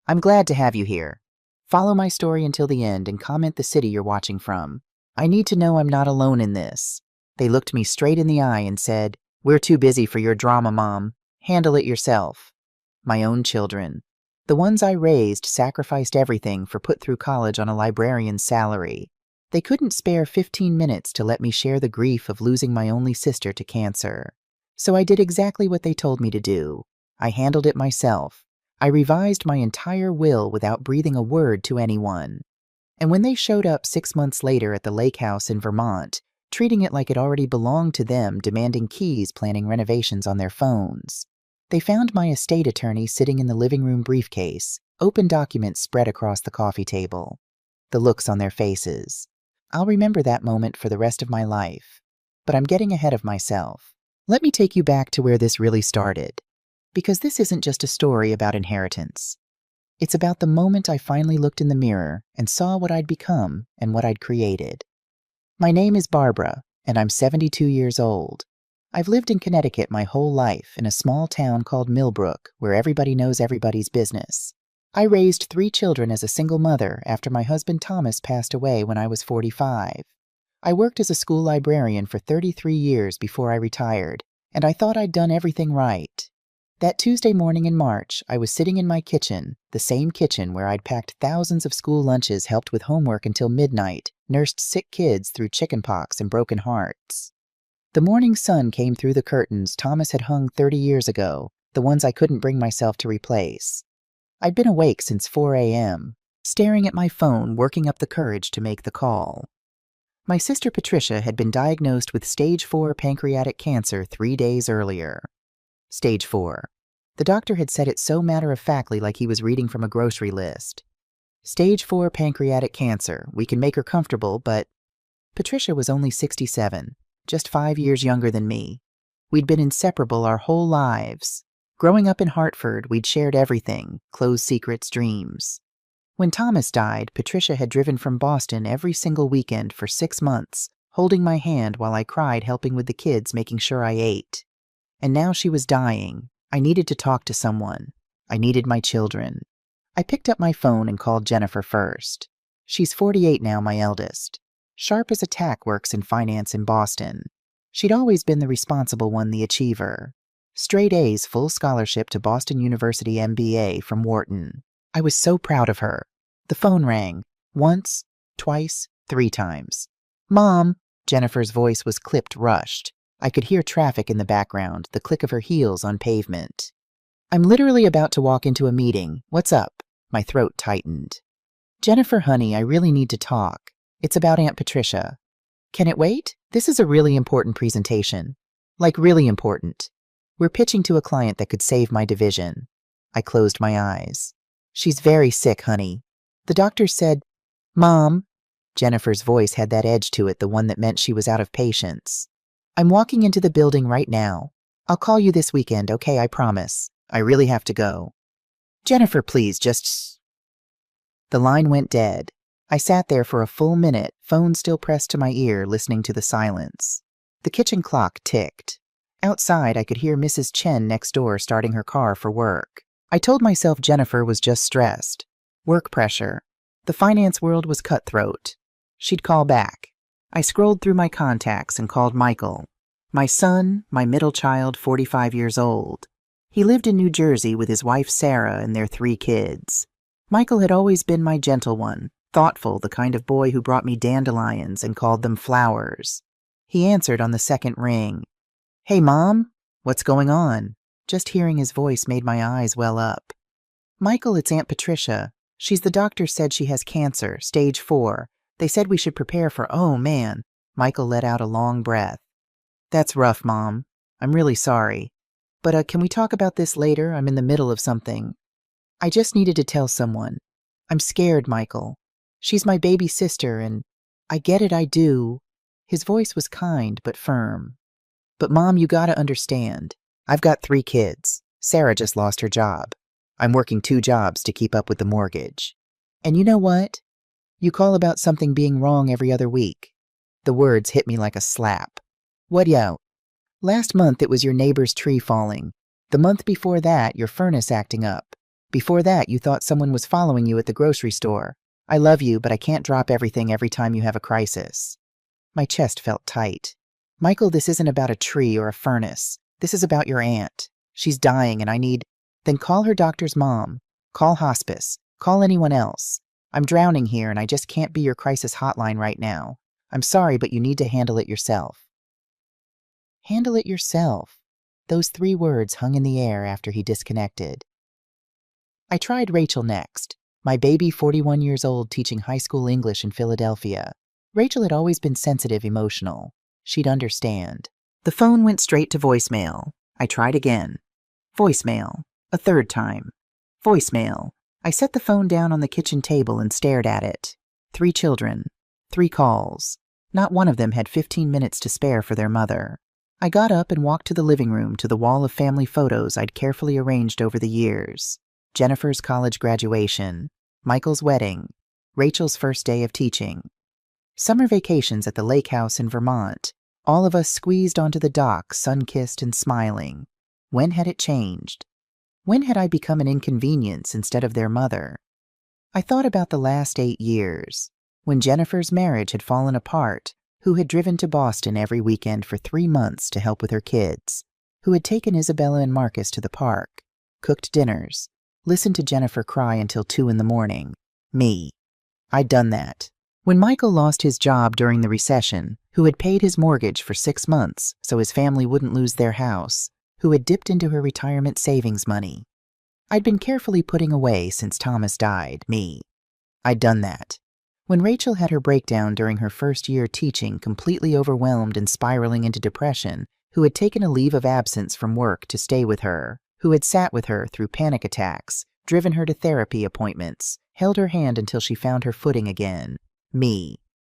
I'm glad to have you here. Follow my story until the end and comment the city you're watching from. I need to know I'm not alone in this. They looked me straight in the eye and said, "We're too busy for your drama, Mom. Handle it yourself." My own children. The ones I raised sacrificed everything for put through college on a librarian's salary. They couldn't spare 15 minutes to let me share the grief of losing my only sister to cancer. So I did exactly what they told me to do. I handled it myself. I revised my entire will without breathing a word to anyone. And when they showed up 6 months later at the lake house in Vermont, treating it like it already belonged to them, demanding keys, planning renovations on their phones, they found my estate attorney sitting in the living room briefcase, open documents spread across the coffee table. The looks on their faces. I'll remember that moment for the rest of my life. But I'm getting ahead of myself. Let me take you back to where this really started. Because this isn't just a story about inheritance. It's about the moment I finally looked in the mirror and saw what I'd become and what I'd created. My name is Barbara, and I'm 72 years old. I've lived in Connecticut my whole life in a small town called Millbrook, where everybody knows everybody's business. I raised 3 children as a single mother after my husband Thomas passed away when I was 45. I worked as a school librarian for 33 years before I retired, and I thought I'd done everything right. That Tuesday morning in March, I was sitting in my kitchen, the same kitchen where I'd packed thousands of school lunches, helped with homework until midnight, nursed sick kids through chickenpox and broken hearts. The morning sun came through the curtains Thomas had hung 30 years ago, the ones I couldn't bring myself to replace. I'd been awake since 4 a.m., staring at my phone, working up the courage to make the call. My sister Patricia had been diagnosed with stage 4 pancreatic cancer 3 days earlier. Stage 4. The doctor had said it so matter-of-factly, like he was reading from a grocery list. Stage 4 pancreatic cancer. We can make her comfortable, but... Patricia was only 67, just 5 years younger than me. We'd been inseparable our whole lives. Growing up in Hartford, we'd shared everything, closed secrets, dreams. When Thomas died, Patricia had driven from Boston every single weekend for 6 months, holding my hand while I cried, helping with the kids, making sure I ate. And now she was dying. I needed to talk to someone. I needed my children. I picked up my phone and called Jennifer first. She's 48 now, my eldest. Sharp as a tack, works in finance in Boston. She'd always been the responsible one, the achiever. Straight A's, full scholarship to Boston University MBA from Wharton. I was so proud of her. The phone rang. Once, twice, 3 times. "Mom!" Jennifer's voice was clipped, rushed. I could hear traffic in the background, the click of her heels on pavement. "I'm literally about to walk into a meeting. What's up?" My throat tightened. "Jennifer, honey, I really need to talk. It's about Aunt Patricia." "Can it wait? This is a really important presentation." "Like really important. We're pitching to a client that could save my division." I closed my eyes. "She's very sick, honey. The doctor said..." "Mom." Jennifer's voice had that edge to it, the one that meant she was out of patience. "I'm walking into the building right now. I'll call you this weekend, okay? I promise. I really have to go." "Jennifer, please, just..." The line went dead. I sat there for a full minute, phone still pressed to my ear, listening to the silence. The kitchen clock ticked. Outside, I could hear Mrs. Chen next door starting her car for work. I told myself Jennifer was just stressed. Work pressure. The finance world was cutthroat. She'd call back. I scrolled through my contacts and called Michael. My son, my middle child, 45 years old. He lived in New Jersey with his wife Sarah and their 3 kids. Michael had always been my gentle one, thoughtful, the kind of boy who brought me dandelions and called them flowers. He answered on the second ring. "Hey, Mom? What's going on?" Just hearing his voice made my eyes well up. "Michael, it's Aunt Patricia. The doctor said she has cancer, stage 4. They said we should prepare for..." "Oh, man." Michael let out a long breath. "That's rough, Mom. I'm really sorry. But can we talk about this later? I'm in the middle of something. I just needed to tell someone. I'm scared, Michael. She's my baby sister, and I get it, I do." His voice was kind but firm. "But Mom, you gotta understand. I've got 3 kids. Sarah just lost her job. I'm working 2 jobs to keep up with the mortgage. And you know what? You call about something being wrong every other week." The words hit me like a slap. "What yo? Last month it was your neighbor's tree falling. The month before that, your furnace acting up. Before that, you thought someone was following you at the grocery store. I love you, but I can't drop everything every time you have a crisis. My chest felt tight. Michael, this isn't about a tree or a furnace. This is about your aunt. She's dying and I need... Then call her doctor's mom. Call hospice. Call anyone else. I'm drowning here and I just can't be your crisis hotline right now. I'm sorry, but you need to handle it yourself. Handle it yourself. Those 3 words hung in the air after he disconnected. I tried Rachel next, my baby 41 years old teaching high school English in Philadelphia. Rachel had always been sensitive, emotional. She'd understand. The phone went straight to voicemail. I tried again. Voicemail. A 3rd time. Voicemail. I set the phone down on the kitchen table and stared at it. 3 children. 3 calls. Not one of them had 15 minutes to spare for their mother. I got up and walked to the living room, to the wall of family photos I'd carefully arranged over the years. Jennifer's college graduation, Michael's wedding, Rachel's first day of teaching. Summer vacations at the lake house in Vermont, all of us squeezed onto the dock, sun-kissed and smiling. When had it changed? When had I become an inconvenience instead of their mother? I thought about the last 8 years, when Jennifer's marriage had fallen apart, who had driven to Boston every weekend for 3 months to help with her kids, who had taken Isabella and Marcus to the park, cooked dinners, listened to Jennifer cry until 2 in the morning. Me. I'd done that. When Michael lost his job during the recession, who had paid his mortgage for 6 months so his family wouldn't lose their house, who had dipped into her retirement savings money. I'd been carefully putting away since Thomas died. Me. I'd done that. When Rachel had her breakdown during her first year teaching, completely overwhelmed and spiraling into depression, who had taken a leave of absence from work to stay with her, who had sat with her through panic attacks, driven her to therapy appointments, held her hand until she found her footing again. Me.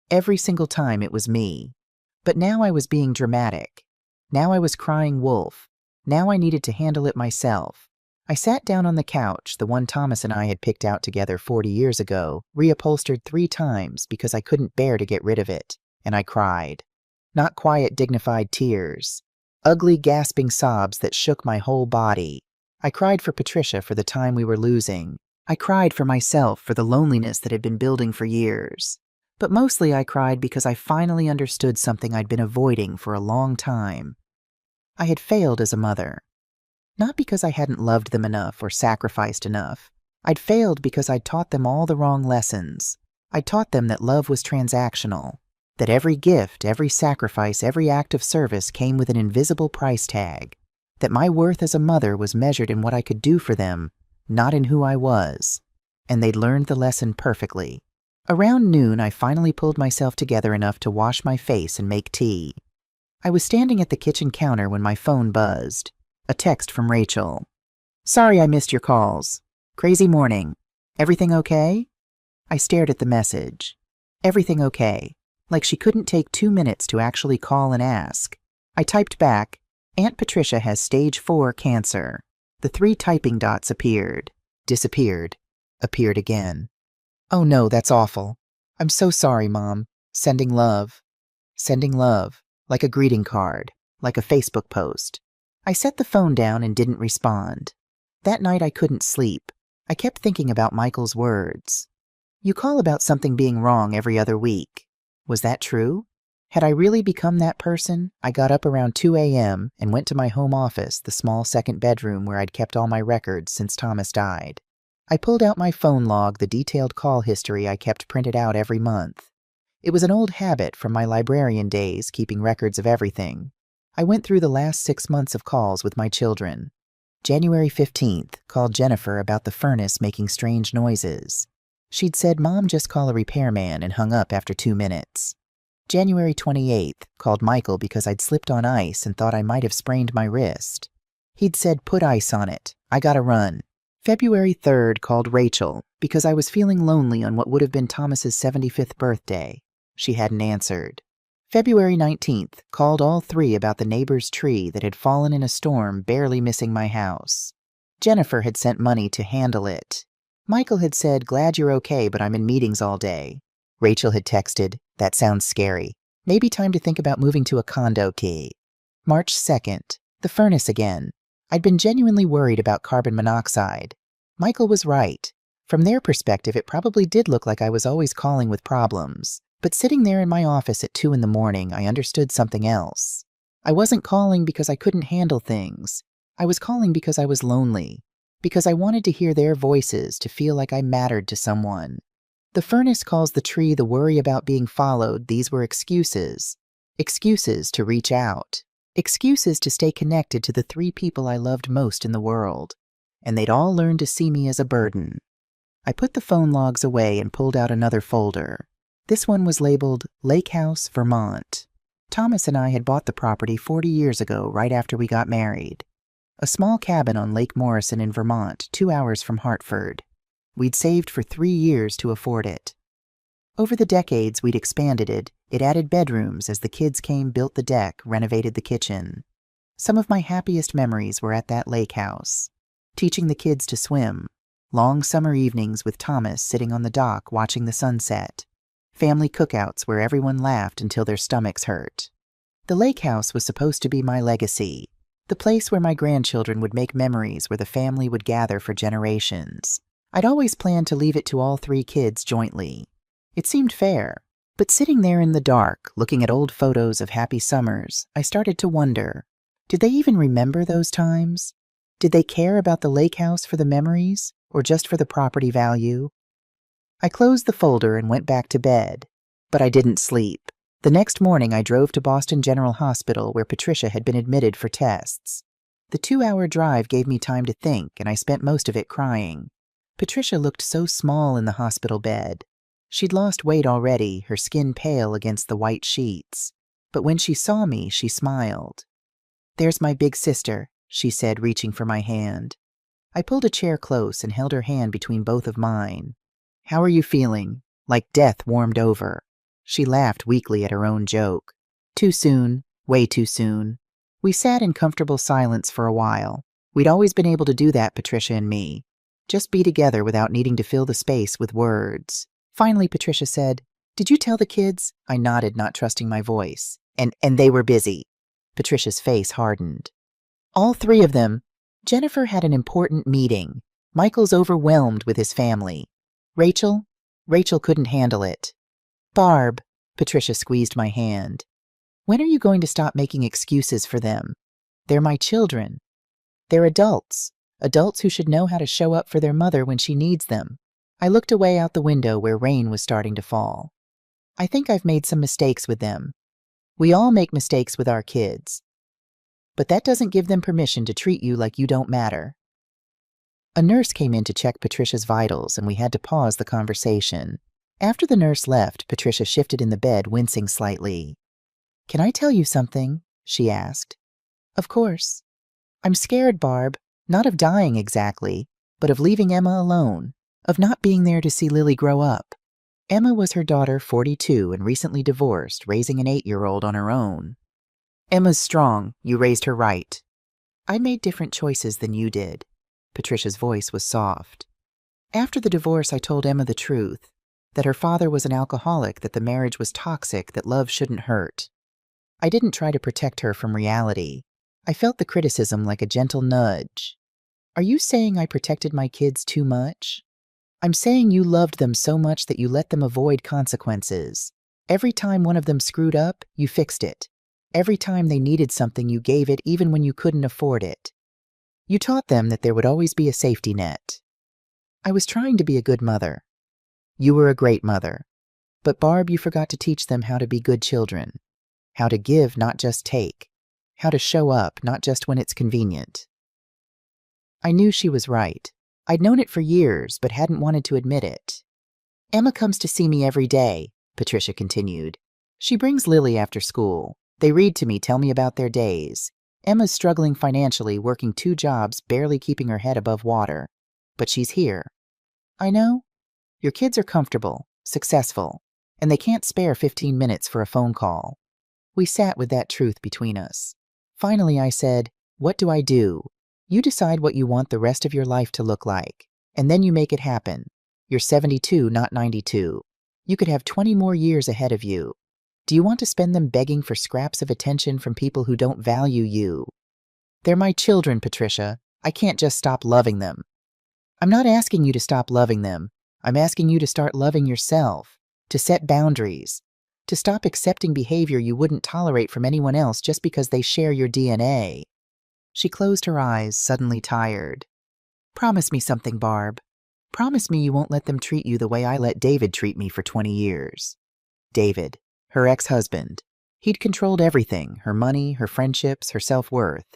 Every single time it was me. But now I was being dramatic. Now I was crying wolf. Now I needed to handle it myself. I sat down on the couch, the one Thomas and I had picked out together 40 years ago, reupholstered 3 times because I couldn't bear to get rid of it, and I cried. Not quiet, dignified tears. Ugly, gasping sobs that shook my whole body. I cried for Patricia for the time we were losing. I cried for myself for the loneliness that had been building for years. But mostly I cried because I finally understood something I'd been avoiding for a long time. I had failed as a mother. Not because I hadn't loved them enough or sacrificed enough. I'd failed because I'd taught them all the wrong lessons. I'd taught them that love was transactional, that every gift, every sacrifice, every act of service came with an invisible price tag, that my worth as a mother was measured in what I could do for them, not in who I was. And they'd learned the lesson perfectly. Around noon, I finally pulled myself together enough to wash my face and make tea. I was standing at the kitchen counter when my phone buzzed. A text from Rachel. Sorry I missed your calls. Crazy morning. Everything okay? I stared at the message. Everything okay. Like she couldn't take 2 minutes to actually call and ask. I typed back, Aunt Patricia has stage 4 cancer. The 3 typing dots appeared. Disappeared. Appeared again. Oh no, that's awful. I'm so sorry, Mom. Sending love. Sending love. Like a greeting card. Like a Facebook post. I set the phone down and didn't respond. That night I couldn't sleep. I kept thinking about Michael's words. You call about something being wrong every other week. Was that true? Had I really become that person? I got up around 2 a.m. and went to my home office, the small second bedroom where I'd kept all my records since Thomas died. I pulled out my phone log, the detailed call history I kept printed out every month. It was an old habit from my librarian days, keeping records of everything. I went through the last 6 months of calls with my children. January 15th, called Jennifer about the furnace making strange noises. She'd said, Mom, just call a repairman, and hung up after 2 minutes. January 28th, called Michael because I'd slipped on ice and thought I might have sprained my wrist. He'd said, put ice on it. I gotta run. February 3rd, called Rachel because I was feeling lonely on what would have been Thomas's 75th birthday. She hadn't answered. February 19th, called all 3 about the neighbor's tree that had fallen in a storm, barely missing my house. Jennifer had sent money to handle it. Michael had said, glad you're okay, but I'm in meetings all day. Rachel had texted, that sounds scary. Maybe time to think about moving to a condo key. March 2nd, the furnace again. I'd been genuinely worried about carbon monoxide. Michael was right. From their perspective, it probably did look like I was always calling with problems. But sitting there in my office at 2 in the morning, I understood something else. I wasn't calling because I couldn't handle things. I was calling because I was lonely. Because I wanted to hear their voices, to feel like I mattered to someone. The furnace calls the tree the worry about being followed. These were excuses. Excuses to reach out. Excuses to stay connected to the 3 people I loved most in the world. And they'd all learned to see me as a burden. I put the phone logs away and pulled out another folder. This one was labeled Lake House, Vermont. Thomas and I had bought the property 40 years ago, right after we got married. A small cabin on Lake Morrison in Vermont, 2 hours from Hartford. We'd saved for 3 years to afford it. Over the decades, we'd expanded it. It added bedrooms as the kids came, built the deck, renovated the kitchen. Some of my happiest memories were at that lake house. Teaching the kids to swim. Long summer evenings with Thomas sitting on the dock watching the sunset. Family cookouts where everyone laughed until their stomachs hurt. The lake house was supposed to be my legacy. The place where my grandchildren would make memories, where the family would gather for generations. I'd always planned to leave it to all 3 kids jointly. It seemed fair. But sitting there in the dark, looking at old photos of happy summers, I started to wonder, did they even remember those times? Did they care about the lake house for the memories, or just for the property value? I closed the folder and went back to bed. But I didn't sleep. The next morning I drove to Boston General Hospital, where Patricia had been admitted for tests. The 2-hour drive gave me time to think, and I spent most of it crying. Patricia looked so small in the hospital bed. She'd lost weight already, her skin pale against the white sheets. But when she saw me, she smiled. "There's my big sister," she said, reaching for my hand. I pulled a chair close and held her hand between both of mine. "How are you feeling?" Like death warmed over. She laughed weakly at her own joke. "Too soon, way too soon." We sat in comfortable silence for a while. We'd always been able to do that, Patricia and me. Just be together without needing to fill the space with words. Finally, Patricia said, "Did you tell the kids?" I nodded, not trusting my voice. And they were busy." Patricia's face hardened. "All 3 of them. Jennifer had an important meeting. Michael's overwhelmed with his family. Rachel couldn't handle it." "Barb," Patricia squeezed my hand. "When are you going to stop making excuses for them? They're my children. They're adults. Adults who should know how to show up for their mother when she needs them." I looked away out the window where rain was starting to fall. "I think I've made some mistakes with them. We all make mistakes with our kids. But that doesn't give them permission to treat you like you don't matter." A nurse came in to check Patricia's vitals, and we had to pause the conversation. After the nurse left, Patricia shifted in the bed, wincing slightly. "Can I tell you something?" she asked. "Of course." "I'm scared, Barb. Not of dying exactly, but of leaving Emma alone. Of not being there to see Lily grow up." Emma was her daughter, 42, and recently divorced, raising an 8-year-old on her own. "Emma's strong. You raised her right." "I made different choices than you did." Patricia's voice was soft. "After the divorce, I told Emma the truth, that her father was an alcoholic, that the marriage was toxic, that love shouldn't hurt. I didn't try to protect her from reality. I felt the criticism like a gentle nudge. Are you saying I protected my kids too much? I'm saying you loved them so much that you let them avoid consequences. Every time one of them screwed up, you fixed it. Every time they needed something, you gave it even when you couldn't afford it. You taught them that there would always be a safety net. I was trying to be a good mother. You were a great mother. But Barb, you forgot to teach them how to be good children. How to give, not just take. How to show up, not just when it's convenient." I knew she was right. I'd known it for years, but hadn't wanted to admit it. "Emma comes to see me every day," Patricia continued. "She brings Lily after school. They read to me, tell me about their days. Emma's struggling financially, working 2 jobs, barely keeping her head above water. But she's here. I know. Your kids are comfortable, successful, and they can't spare 15 minutes for a phone call." We sat with that truth between us. Finally, I said, "What do I do? You decide what you want the rest of your life to look like, and then you make it happen. You're 72, not 92. You could have 20 more years ahead of you. Do you want to spend them begging for scraps of attention from people who don't value you? They're my children, Patricia. I can't just stop loving them." I'm not asking you to stop loving them. I'm asking you to start loving yourself, to set boundaries, to stop accepting behavior you wouldn't tolerate from anyone else just because they share your DNA. She closed her eyes, suddenly tired. Promise me something, Barb. Promise me you won't let them treat you the way I let David treat me for 20 years. David, her ex-husband. He'd controlled everything, her money, her friendships, her self-worth.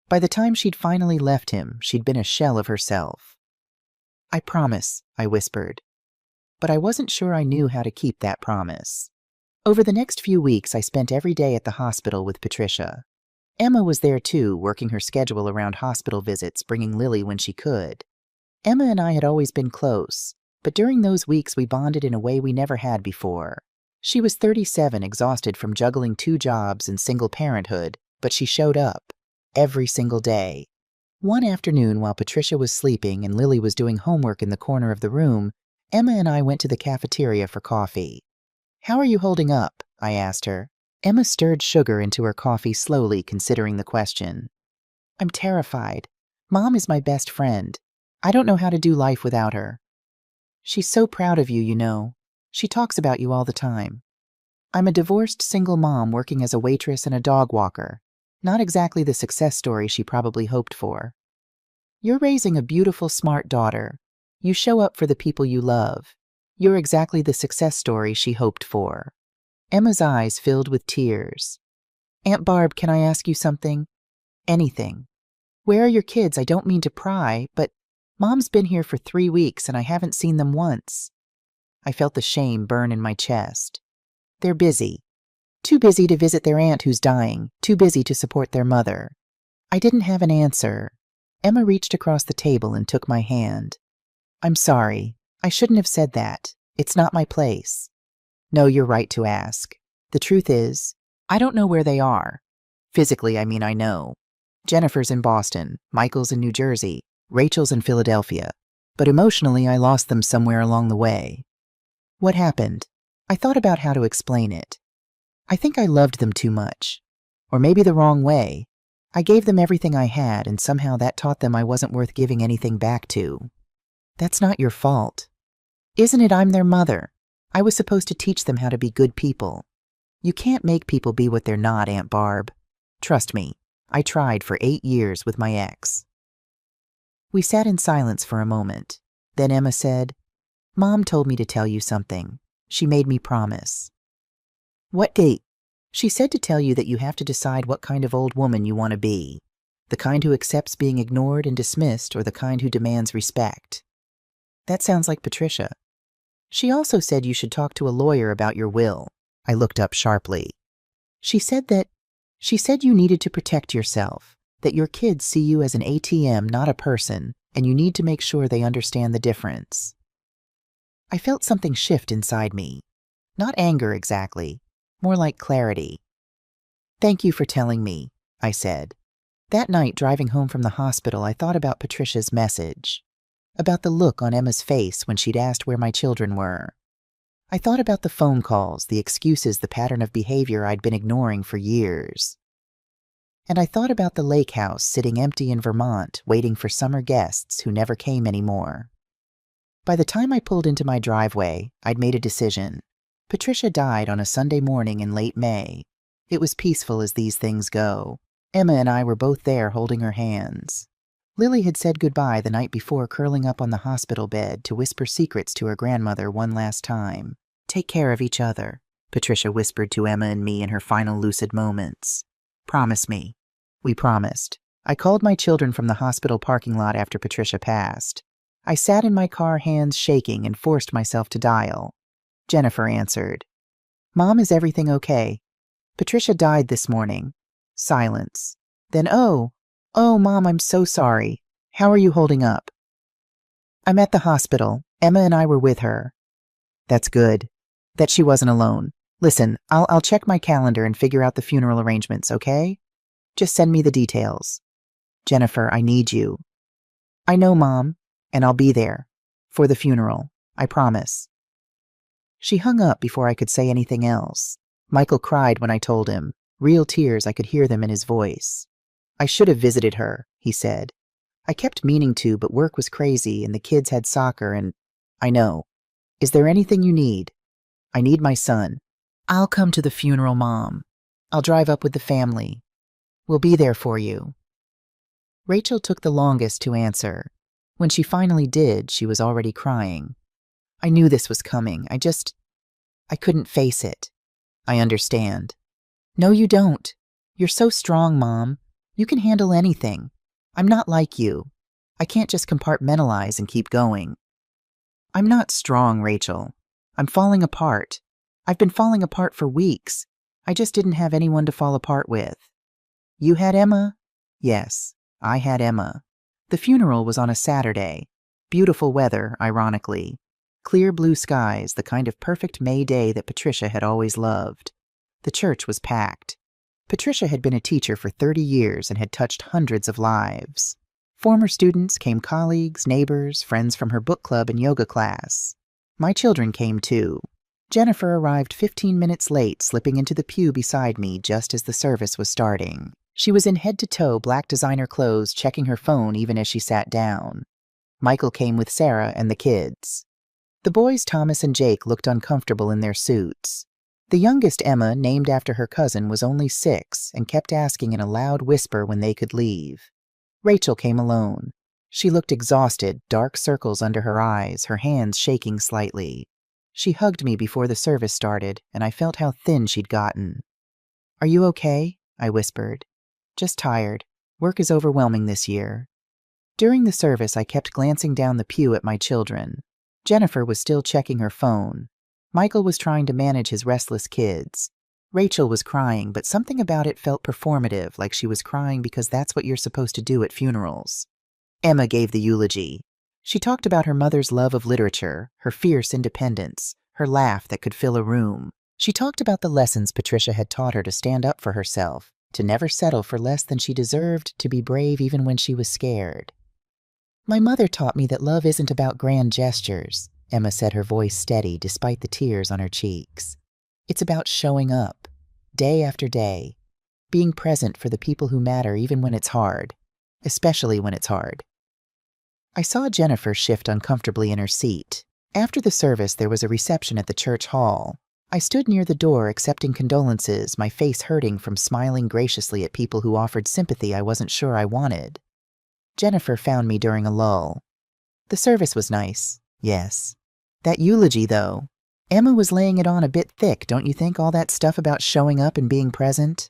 By the time she'd finally left him, she'd been a shell of herself. I promise, I whispered. But I wasn't sure I knew how to keep that promise. Over the next few weeks, I spent every day at the hospital with Patricia. Emma was there too, working her schedule around hospital visits, bringing Lily when she could. Emma and I had always been close, but during those weeks we bonded in a way we never had before. She was 37, exhausted from juggling 2 jobs and single parenthood, but she showed up, every single day. One afternoon, while Patricia was sleeping and Lily was doing homework in the corner of the room, Emma and I went to the cafeteria for coffee. "How are you holding up?" I asked her. Emma stirred sugar into her coffee slowly, considering the question. "I'm terrified. Mom is my best friend. I don't know how to do life without her. She's so proud of you, you know. She talks about you all the time. I'm a divorced single mom working as a waitress and a dog walker. Not exactly the success story she probably hoped for. You're raising a beautiful, smart daughter. You show up for the people you love. You're exactly the success story she hoped for." Emma's eyes filled with tears. "Aunt Barb, can I ask you something? Anything. Where are your kids? I don't mean to pry, but Mom's been here for 3 weeks and I haven't seen them once." I felt the shame burn in my chest. "They're busy. Too busy to visit their aunt who's dying, too busy to support their mother." I didn't have an answer. Emma reached across the table and took my hand. "I'm sorry. I shouldn't have said that. It's not my place." "No, you're right to ask. The truth is, I don't know where they are. Physically, I mean, I know. Jennifer's in Boston, Michael's in New Jersey, Rachel's in Philadelphia. But emotionally, I lost them somewhere along the way." "What happened?" I thought about how to explain it. I think I loved them too much. Or maybe the wrong way. I gave them everything I had, and somehow that taught them I wasn't worth giving anything back to. "That's not your fault." "Isn't it? I'm their mother. I was supposed to teach them how to be good people. You can't make people be what they're not, Aunt Barb. Trust me, I tried for 8 years with my ex." We sat in silence for a moment. Then Emma said, "Mom told me to tell you something. She made me promise." "What date?" "She said to tell you that you have to decide what kind of old woman you want to be. The kind who accepts being ignored and dismissed, or the kind who demands respect." That sounds like Patricia. "She also said you should talk to a lawyer about your will." I looked up sharply. She said you needed to protect yourself, that your kids see you as an ATM, not a person, and you need to make sure they understand the difference." I felt something shift inside me. Not anger exactly, more like clarity. "Thank you for telling me," I said. That night, driving home from the hospital, I thought about Patricia's message. About the look on Emma's face when she'd asked where my children were. I thought about the phone calls, the excuses, the pattern of behavior I'd been ignoring for years. And I thought about the lake house sitting empty in Vermont, waiting for summer guests who never came anymore. By the time I pulled into my driveway, I'd made a decision. Patricia died on a Sunday morning in late May. It was peaceful as these things go. Emma and I were both there holding her hands. Lily had said goodbye the night before, curling up on the hospital bed to whisper secrets to her grandmother one last time. "Take care of each other," Patricia whispered to Emma and me in her final lucid moments. "Promise me." We promised. I called my children from the hospital parking lot after Patricia passed. I sat in my car, hands shaking, and forced myself to dial. Jennifer answered. "Mom, is everything okay? Patricia died this morning." Silence. Then, "Oh, Mom, I'm so sorry. How are you holding up?" "I'm at the hospital. Emma and I were with her." "That's good. That she wasn't alone. Listen, I'll check my calendar and figure out the funeral arrangements, okay? Just send me the details." "Jennifer, I need you." "I know, Mom, and I'll be there. For the funeral. I promise." She hung up before I could say anything else. Michael cried when I told him. Real tears, I could hear them in his voice. "I should have visited her," he said. I kept meaning to, but work was crazy and the kids had soccer and… I know. Is there anything you need? I need my son. I'll come to the funeral, Mom. I'll drive up with the family. We'll be there for you. Rachel took the longest to answer. When she finally did, she was already crying. I knew this was coming. I couldn't face it. I understand. No, you don't. You're so strong, Mom. You can handle anything. I'm not like you. I can't just compartmentalize and keep going. I'm not strong, Rachel. I'm falling apart. I've been falling apart for weeks. I just didn't have anyone to fall apart with. You had Emma? Yes, I had Emma. The funeral was on a Saturday. Beautiful weather, ironically. Clear blue skies, the kind of perfect May day that Patricia had always loved. The church was packed. Patricia had been a teacher for 30 years and had touched hundreds of lives. Former students came, colleagues, neighbors, friends from her book club and yoga class. My children came too. Jennifer arrived 15 minutes late, slipping into the pew beside me just as the service was starting. She was in head-to-toe black designer clothes, checking her phone even as she sat down. Michael came with Sarah and the kids. The boys, Thomas and Jake, looked uncomfortable in their suits. The youngest, Emma, named after her cousin, was only 6 and kept asking in a loud whisper when they could leave. Rachel came alone. She looked exhausted, dark circles under her eyes, her hands shaking slightly. She hugged me before the service started, and I felt how thin she'd gotten. Are you okay? I whispered. Just tired. Work is overwhelming this year. During the service, I kept glancing down the pew at my children. Jennifer was still checking her phone. Michael was trying to manage his restless kids. Rachel was crying, but something about it felt performative, like she was crying because that's what you're supposed to do at funerals. Emma gave the eulogy. She talked about her mother's love of literature, her fierce independence, her laugh that could fill a room. She talked about the lessons Patricia had taught her to stand up for herself, to never settle for less than she deserved, to be brave even when she was scared. My mother taught me that love isn't about grand gestures, Emma said, her voice steady despite the tears on her cheeks. It's about showing up, day after day, being present for the people who matter even when it's hard, especially when it's hard. I saw Jennifer shift uncomfortably in her seat. After the service, there was a reception at the church hall. I stood near the door accepting condolences, my face hurting from smiling graciously at people who offered sympathy I wasn't sure I wanted. Jennifer found me during a lull. The service was nice, yes. That eulogy, though. Emma was laying it on a bit thick, don't you think, all that stuff about showing up and being present?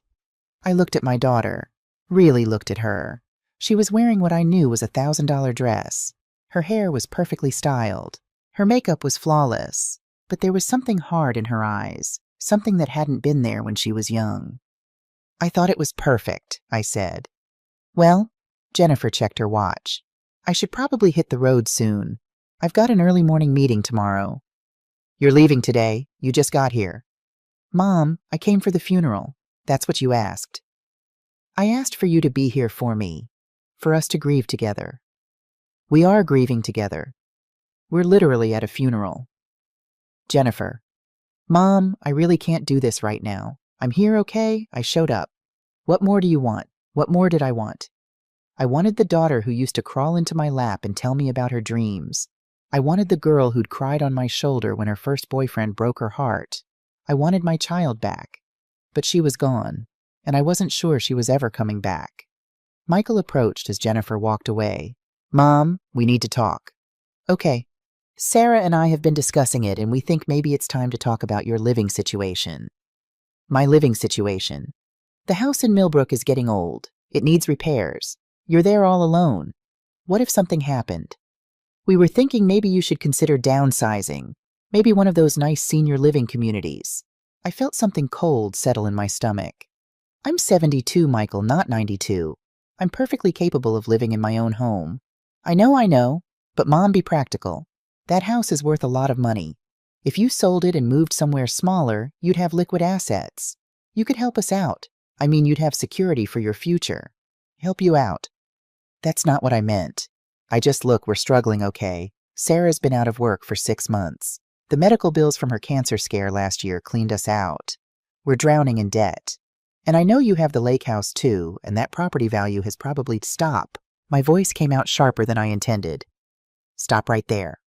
I looked at my daughter. Really looked at her. She was wearing what I knew was a $1,000 dress. Her hair was perfectly styled. Her makeup was flawless. But there was something hard in her eyes, something that hadn't been there when she was young. I thought it was perfect, I said. Well, Jennifer checked her watch. I should probably hit the road soon. I've got an early morning meeting tomorrow. You're leaving today. You just got here. Mom, I came for the funeral. That's what you asked. I asked for you to be here for me, for us to grieve together. We are grieving together. We're literally at a funeral. Jennifer. Mom, I really can't do this right now. I'm here, okay? I showed up. What more do you want? What more did I want? I wanted the daughter who used to crawl into my lap and tell me about her dreams. I wanted the girl who'd cried on my shoulder when her first boyfriend broke her heart. I wanted my child back. But she was gone, and I wasn't sure she was ever coming back. Michael approached as Jennifer walked away. Mom, we need to talk. Okay. Sarah and I have been discussing it, and we think maybe it's time to talk about your living situation. My living situation. The house in Millbrook is getting old. It needs repairs. You're there all alone. What if something happened? We were thinking maybe you should consider downsizing. Maybe one of those nice senior living communities. I felt something cold settle in my stomach. I'm 72, Michael, not 92. I'm perfectly capable of living in my own home. I know, but Mom, be practical. That house is worth a lot of money. If you sold it and moved somewhere smaller, you'd have liquid assets. You could help us out. I mean, you'd have security for your future. Help you out. That's not what I meant. Look, we're struggling, okay? Sarah's been out of work for 6 months. The medical bills from her cancer scare last year cleaned us out. We're drowning in debt. And I know you have the lake house too, and that property value has probably stopped. My voice came out sharper than I intended. Stop right there.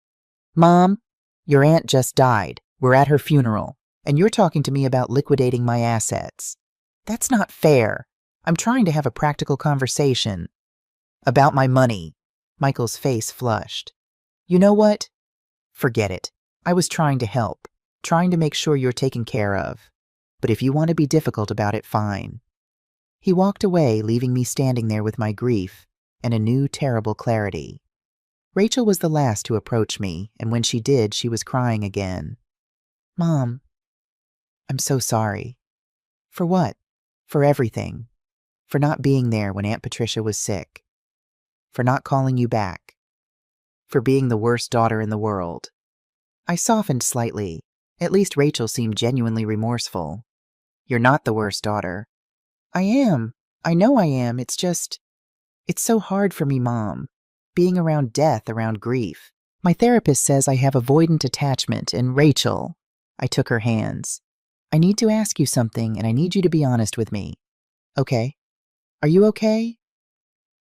Mom, your aunt just died. We're at her funeral, and you're talking to me about liquidating my assets. That's not fair. I'm trying to have a practical conversation. About my money. Michael's face flushed. You know what? Forget it. I was trying to help, trying to make sure you're taken care of. But if you want to be difficult about it, fine. He walked away, leaving me standing there with my grief and a new terrible clarity. Rachel was the last to approach me, and when she did, she was crying again. Mom, I'm so sorry. For what? For everything. For not being there when Aunt Patricia was sick. For not calling you back. For being the worst daughter in the world. I softened slightly. At least Rachel seemed genuinely remorseful. You're not the worst daughter. I am. I know I am. It's so hard for me, Mom. Being around death, around grief. My therapist says I have avoidant attachment, and Rachel. I took her hands. I need to ask you something, and I need you to be honest with me. Okay? Are you okay?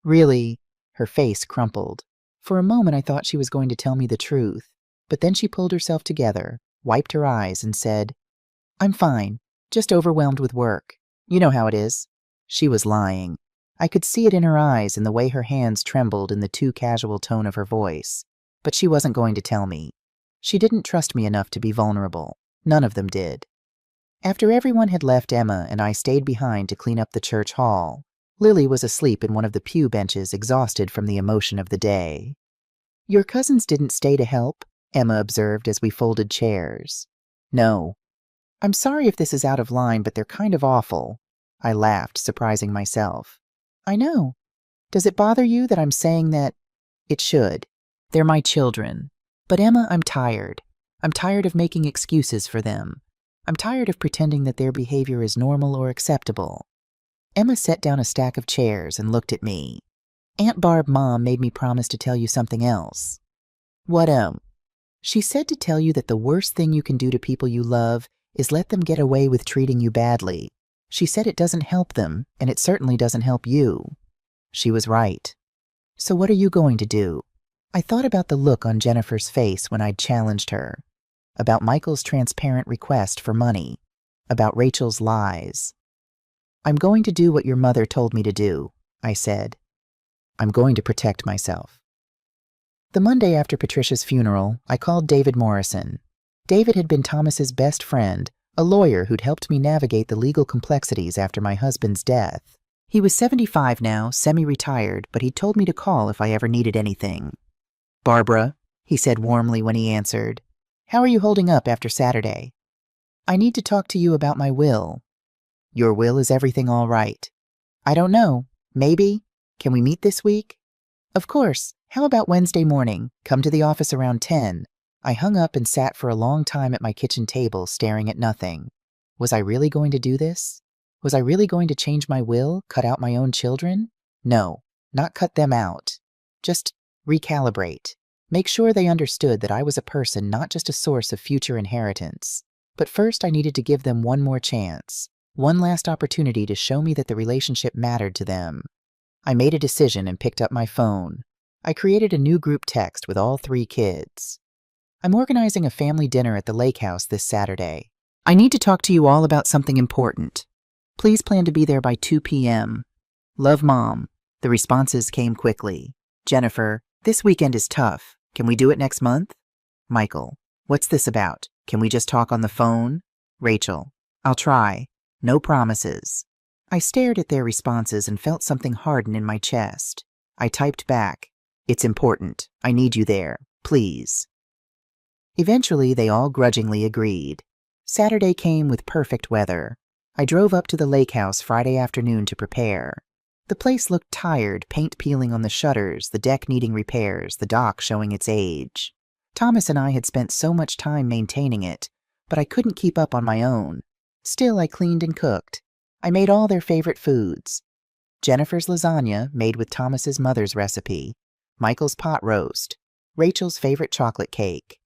Really? Her face crumpled. For a moment I thought she was going to tell me the truth, but then she pulled herself together, wiped her eyes, and said, I'm fine, just overwhelmed with work. You know how it is. She was lying. I could see it in her eyes and the way her hands trembled in the too casual tone of her voice. But she wasn't going to tell me. She didn't trust me enough to be vulnerable. None of them did. After everyone had left, Emma and I stayed behind to clean up the church hall. Lily was asleep in one of the pew benches, exhausted from the emotion of the day. Your cousins didn't stay to help, Emma observed as we folded chairs. No. I'm sorry if this is out of line, but they're kind of awful. I laughed, surprising myself. I know. Does it bother you that I'm saying that? It should. They're my children. But Emma, I'm tired. I'm tired of making excuses for them. I'm tired of pretending that their behavior is normal or acceptable. Emma set down a stack of chairs and looked at me. Aunt Barb, Mom made me promise to tell you something else. What, She said to tell you that the worst thing you can do to people you love is let them get away with treating you badly. She said it doesn't help them, and it certainly doesn't help you. She was right. So what are you going to do? I thought about the look on Jennifer's face when I'd challenged her, about Michael's transparent request for money, about Rachel's lies. I'm going to do what your mother told me to do, I said. I'm going to protect myself. The Monday after Patricia's funeral, I called David Morrison. David had been Thomas's best friend, a lawyer who'd helped me navigate the legal complexities after my husband's death. He was 75 now, semi-retired, but he'd told me to call if I ever needed anything. Barbara, he said warmly when he answered, how are you holding up after Saturday? I need to talk to you about my will. Your will, is everything all right? I don't know. Maybe. Can we meet this week? Of course. How about Wednesday morning? Come to the office around 10. I hung up and sat for a long time at my kitchen table, staring at nothing. Was I really going to do this? Was I really going to change my will, cut out my own children? No, not cut them out. Just recalibrate. Make sure they understood that I was a person, not just a source of future inheritance. But first I needed to give them one more chance, one last opportunity to show me that the relationship mattered to them. I made a decision and picked up my phone. I created a new group text with all 3 kids. I'm organizing a family dinner at the lake house this Saturday. I need to talk to you all about something important. Please plan to be there by 2 p.m. Love, Mom. The responses came quickly. Jennifer, this weekend is tough. Can we do it next month? Michael, what's this about? Can we just talk on the phone? Rachel, I'll try. No promises. I stared at their responses and felt something harden in my chest. I typed back, it's important. I need you there. Please. Eventually, they all grudgingly agreed. Saturday came with perfect weather. I drove up to the lake house Friday afternoon to prepare. The place looked tired, paint peeling on the shutters, the deck needing repairs, the dock showing its age. Thomas and I had spent so much time maintaining it, but I couldn't keep up on my own. Still, I cleaned and cooked. I made all their favorite foods. Jennifer's lasagna, made with Thomas's mother's recipe. Michael's pot roast. Rachel's favorite chocolate cake.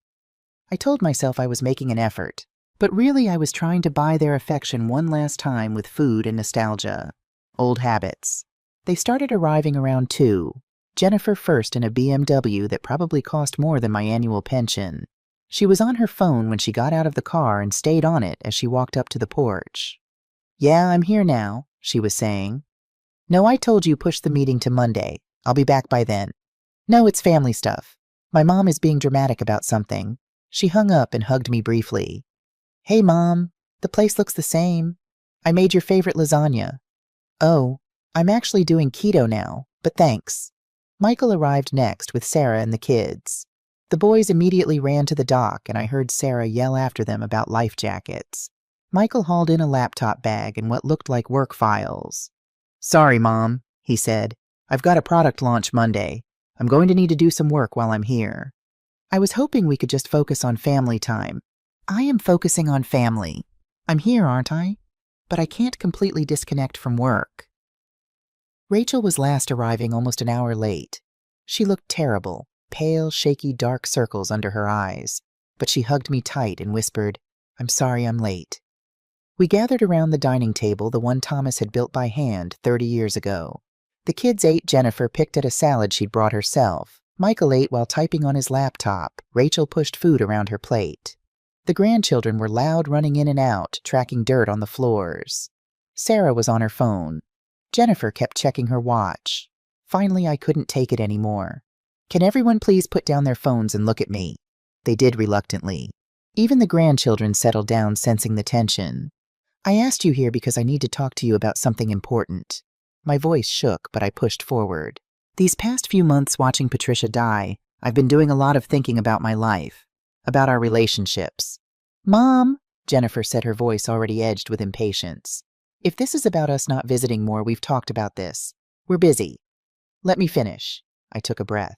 I told myself I was making an effort, but really I was trying to buy their affection one last time with food and nostalgia. Old habits. They started arriving around 2. Jennifer first in a BMW that probably cost more than my annual pension. She was on her phone when she got out of the car and stayed on it as she walked up to the porch. "Yeah, I'm here now," she was saying. "No, I told you push the meeting to Monday. I'll be back by then. No, it's family stuff. My mom is being dramatic about something." She hung up and hugged me briefly. "Hey, Mom. The place looks the same. I made your favorite lasagna." "Oh, I'm actually doing keto now, but thanks." Michael arrived next with Sarah and the kids. The boys immediately ran to the dock, and I heard Sarah yell after them about life jackets. Michael hauled in a laptop bag and what looked like work files. "Sorry, Mom," he said. "I've got a product launch Monday. I'm going to need to do some work while I'm here." I was hoping we could just focus on family time. I am focusing on family. I'm here, aren't I? But I can't completely disconnect from work. Rachel was last arriving almost an hour late. She looked terrible, pale, shaky, dark circles under her eyes, but she hugged me tight and whispered, "I'm sorry I'm late." We gathered around the dining table, the one Thomas had built by hand 30 years ago. The kids ate. Jennifer picked at a salad she'd brought herself. Michael ate while typing on his laptop. Rachel pushed food around her plate. The grandchildren were loud, running in and out, tracking dirt on the floors. Sarah was on her phone. Jennifer kept checking her watch. Finally, I couldn't take it anymore. "Can everyone please put down their phones and look at me?" They did reluctantly. Even the grandchildren settled down, sensing the tension. "I asked you here because I need to talk to you about something important." My voice shook, but I pushed forward. "These past few months watching Patricia die, I've been doing a lot of thinking about my life, about our relationships." "Mom," Jennifer said, her voice already edged with impatience. "If this is about us not visiting more, we've talked about this. We're busy. Let me finish." I took a breath.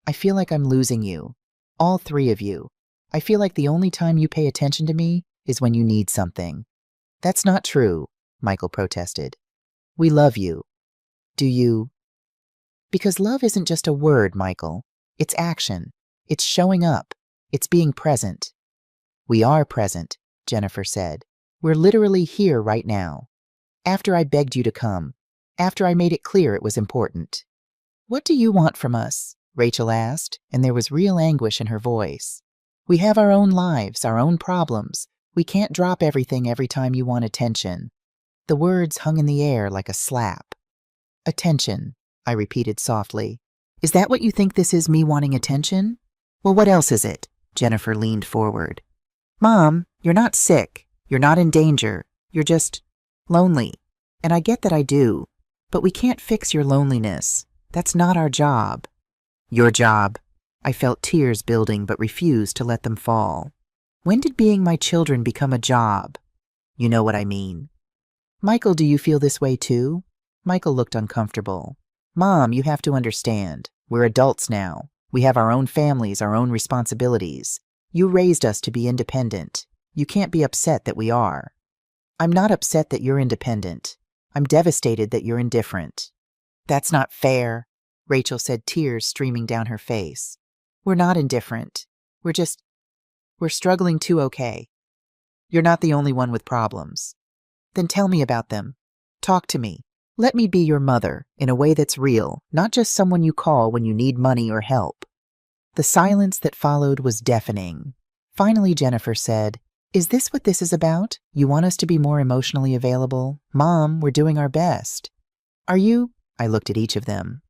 "I feel like I'm losing you. All three of you. I feel like the only time you pay attention to me is when you need something." "That's not true," Michael protested. "We love you. Do you?" "Because love isn't just a word, Michael. It's action. It's showing up. It's being present." "We are present," Jennifer said. "We're literally here right now. After I begged you to come. After I made it clear it was important." "What do you want from us?" Rachel asked, and there was real anguish in her voice. "We have our own lives, our own problems. We can't drop everything every time you want attention." The words hung in the air like a slap. "Attention," I repeated softly. "Is that what you think this is, me wanting attention?" "Well, what else is it?" Jennifer leaned forward. "Mom, you're not sick. You're not in danger. You're just lonely. And I get that I do. But we can't fix your loneliness. That's not our job." "Your job." I felt tears building but refused to let them fall. "When did being my children become a job?" "You know what I mean." "Michael, do you feel this way too?" Michael looked uncomfortable. "Mom, you have to understand. We're adults now. We have our own families, our own responsibilities. You raised us to be independent. You can't be upset that we are." "I'm not upset that you're independent. I'm devastated that you're indifferent." "That's not fair," Rachel said, tears streaming down her face. "We're not indifferent. We're struggling too, okay? You're not the only one with problems." "Then tell me about them. Talk to me. Let me be your mother in a way that's real, not just someone you call when you need money or help." The silence that followed was deafening. Finally, Jennifer said, "Is this what this is about? You want us to be more emotionally available? Mom, we're doing our best." "Are you?" I looked at each of them.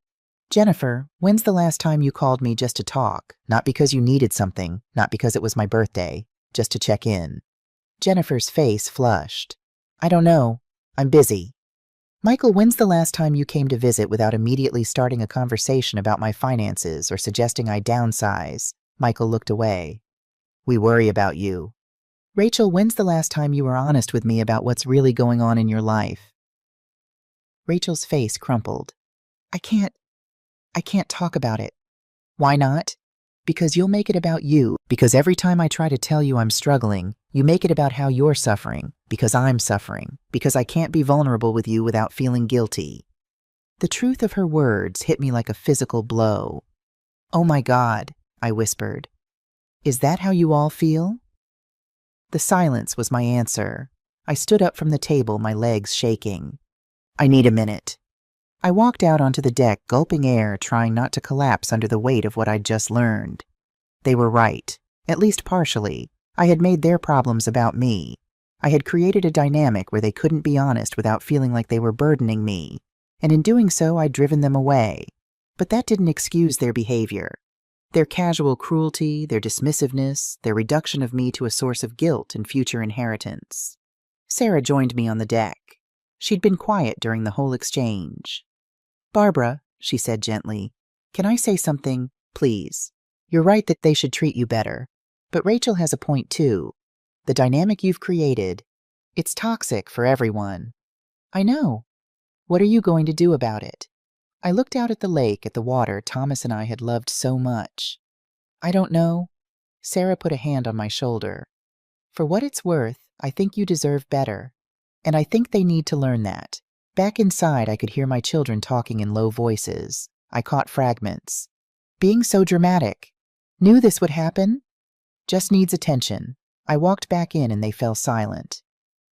"Jennifer, when's the last time you called me just to talk? Not because you needed something, not because it was my birthday, just to check in." Jennifer's face flushed. "I don't know. I'm busy." "Michael, when's the last time you came to visit without immediately starting a conversation about my finances or suggesting I downsize?" Michael looked away. "We worry about you." "Rachel, when's the last time you were honest with me about what's really going on in your life?" Rachel's face crumpled. I can't talk about it." "Why not?" "Because you'll make it about you. Because every time I try to tell you I'm struggling, you make it about how you're suffering. Because I'm suffering. Because I can't be vulnerable with you without feeling guilty." The truth of her words hit me like a physical blow. "Oh my God," I whispered. "Is that how you all feel?" The silence was my answer. I stood up from the table, my legs shaking. "I need a minute." I walked out onto the deck, gulping air, trying not to collapse under the weight of what I'd just learned. They were right, at least partially. I had made their problems about me. I had created a dynamic where they couldn't be honest without feeling like they were burdening me, and in doing so I'd driven them away. But that didn't excuse their behavior. Their casual cruelty, their dismissiveness, their reduction of me to a source of guilt and future inheritance. Sarah joined me on the deck. She'd been quiet during the whole exchange. "Barbara," she said gently, "can I say something, please? You're right that they should treat you better. But Rachel has a point too. The dynamic you've created, it's toxic for everyone." "I know. What are you going to do about it?" I looked out at the lake, at the water Thomas and I had loved so much. "I don't know." Sarah put a hand on my shoulder. "For what it's worth, I think you deserve better. And I think they need to learn that." Back inside, I could hear my children talking in low voices. I caught fragments. "Being so dramatic. Knew this would happen? Just needs attention." I walked back in and they fell silent.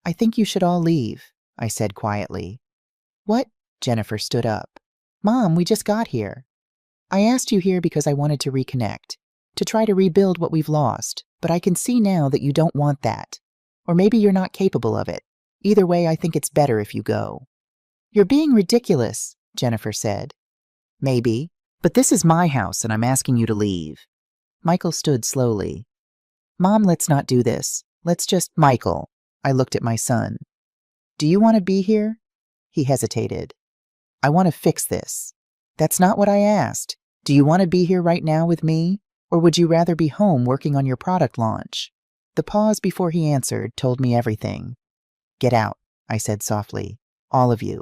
"I think you should all leave," I said quietly. "What?" Jennifer stood up. "Mom, we just got here." "I asked you here because I wanted to reconnect, to try to rebuild what we've lost, but I can see now that you don't want that. Or maybe you're not capable of it. Either way, I think it's better if you go." "You're being ridiculous," Jennifer said. "Maybe, but this is my house and I'm asking you to leave." Michael stood slowly. "Mom, let's not do this. Let's just—" "Michael," I looked at my son. "Do you want to be here?" He hesitated. "I want to fix this." "That's not what I asked. Do you want to be here right now with me? Or would you rather be home working on your product launch?" The pause before he answered told me everything. "Get out," I said softly. "All of you."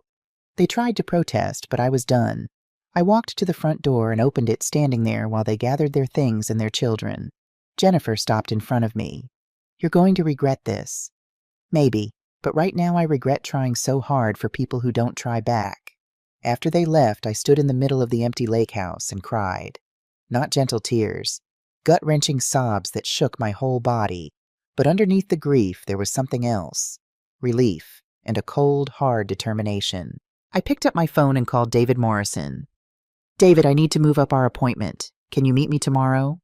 They tried to protest, but I was done. I walked to the front door and opened it, standing there while they gathered their things and their children. Jennifer stopped in front of me. "You're going to regret this." "Maybe, but right now I regret trying so hard for people who don't try back." After they left, I stood in the middle of the empty lake house and cried. Not gentle tears, gut-wrenching sobs that shook my whole body. But underneath the grief, there was something else. Relief and a cold, hard determination. I picked up my phone and called David Morrison. "David, I need to move up our appointment. Can you meet me tomorrow?"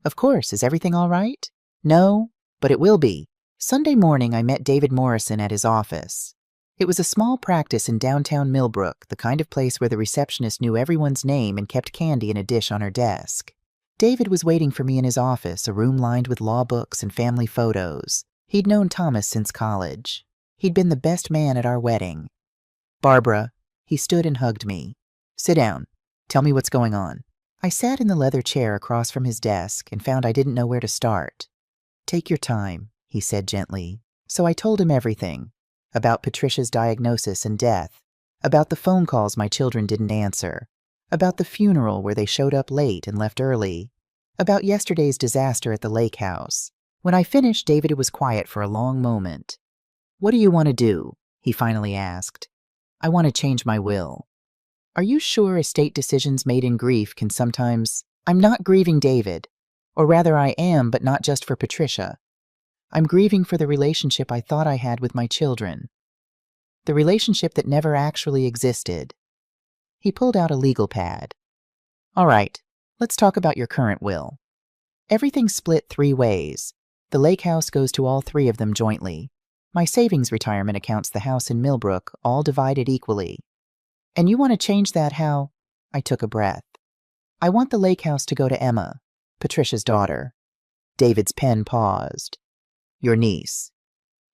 "Of course. Is everything all right?" "No, but it will be." Sunday morning, I met David Morrison at his office. It was a small practice in downtown Millbrook, the kind of place where the receptionist knew everyone's name and kept candy in a dish on her desk. David was waiting for me in his office, a room lined with law books and family photos. He'd known Thomas since college. He'd been the best man at our wedding. "Barbara," he stood and hugged me. "Sit down. Tell me what's going on." I sat in the leather chair across from his desk and found I didn't know where to start. "Take your time," he said gently. So I told him everything. About Patricia's diagnosis and death. About the phone calls my children didn't answer. About the funeral where they showed up late and left early. About yesterday's disaster at the lake house. When I finished, David was quiet for a long moment. "What do you want to do?" he finally asked. "I want to change my will." "Are you sure estate decisions made in grief can sometimes—" "I'm not grieving David. Or rather I am, but not just for Patricia. I'm grieving for the relationship I thought I had with my children. The relationship that never actually existed." He pulled out a legal pad. "All right, let's talk about your current will. Everything's split 3 ways. The lake house goes to all 3 of them jointly. My savings retirement accounts the house in Millbrook, all divided equally. And you want to change that how—" I took a breath. "I want the lake house to go to Emma, Patricia's daughter." David's pen paused. "Your niece."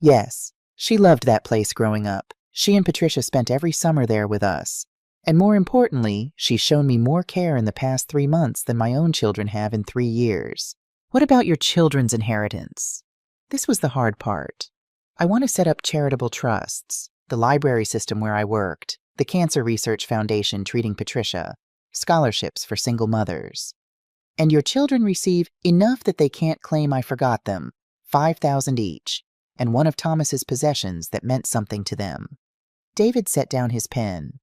"Yes. She loved that place growing up. She and Patricia spent every summer there with us. And more importantly, she's shown me more care in the past 3 months than my own children have in 3 years. What about your children's inheritance?" This was the hard part. "I want to set up charitable trusts, the library system where I worked, the Cancer Research Foundation treating Patricia, scholarships for single mothers. And your children receive enough that they can't claim I forgot them, $5,000 each, and one of Thomas's possessions that meant something to them." David set down his pen.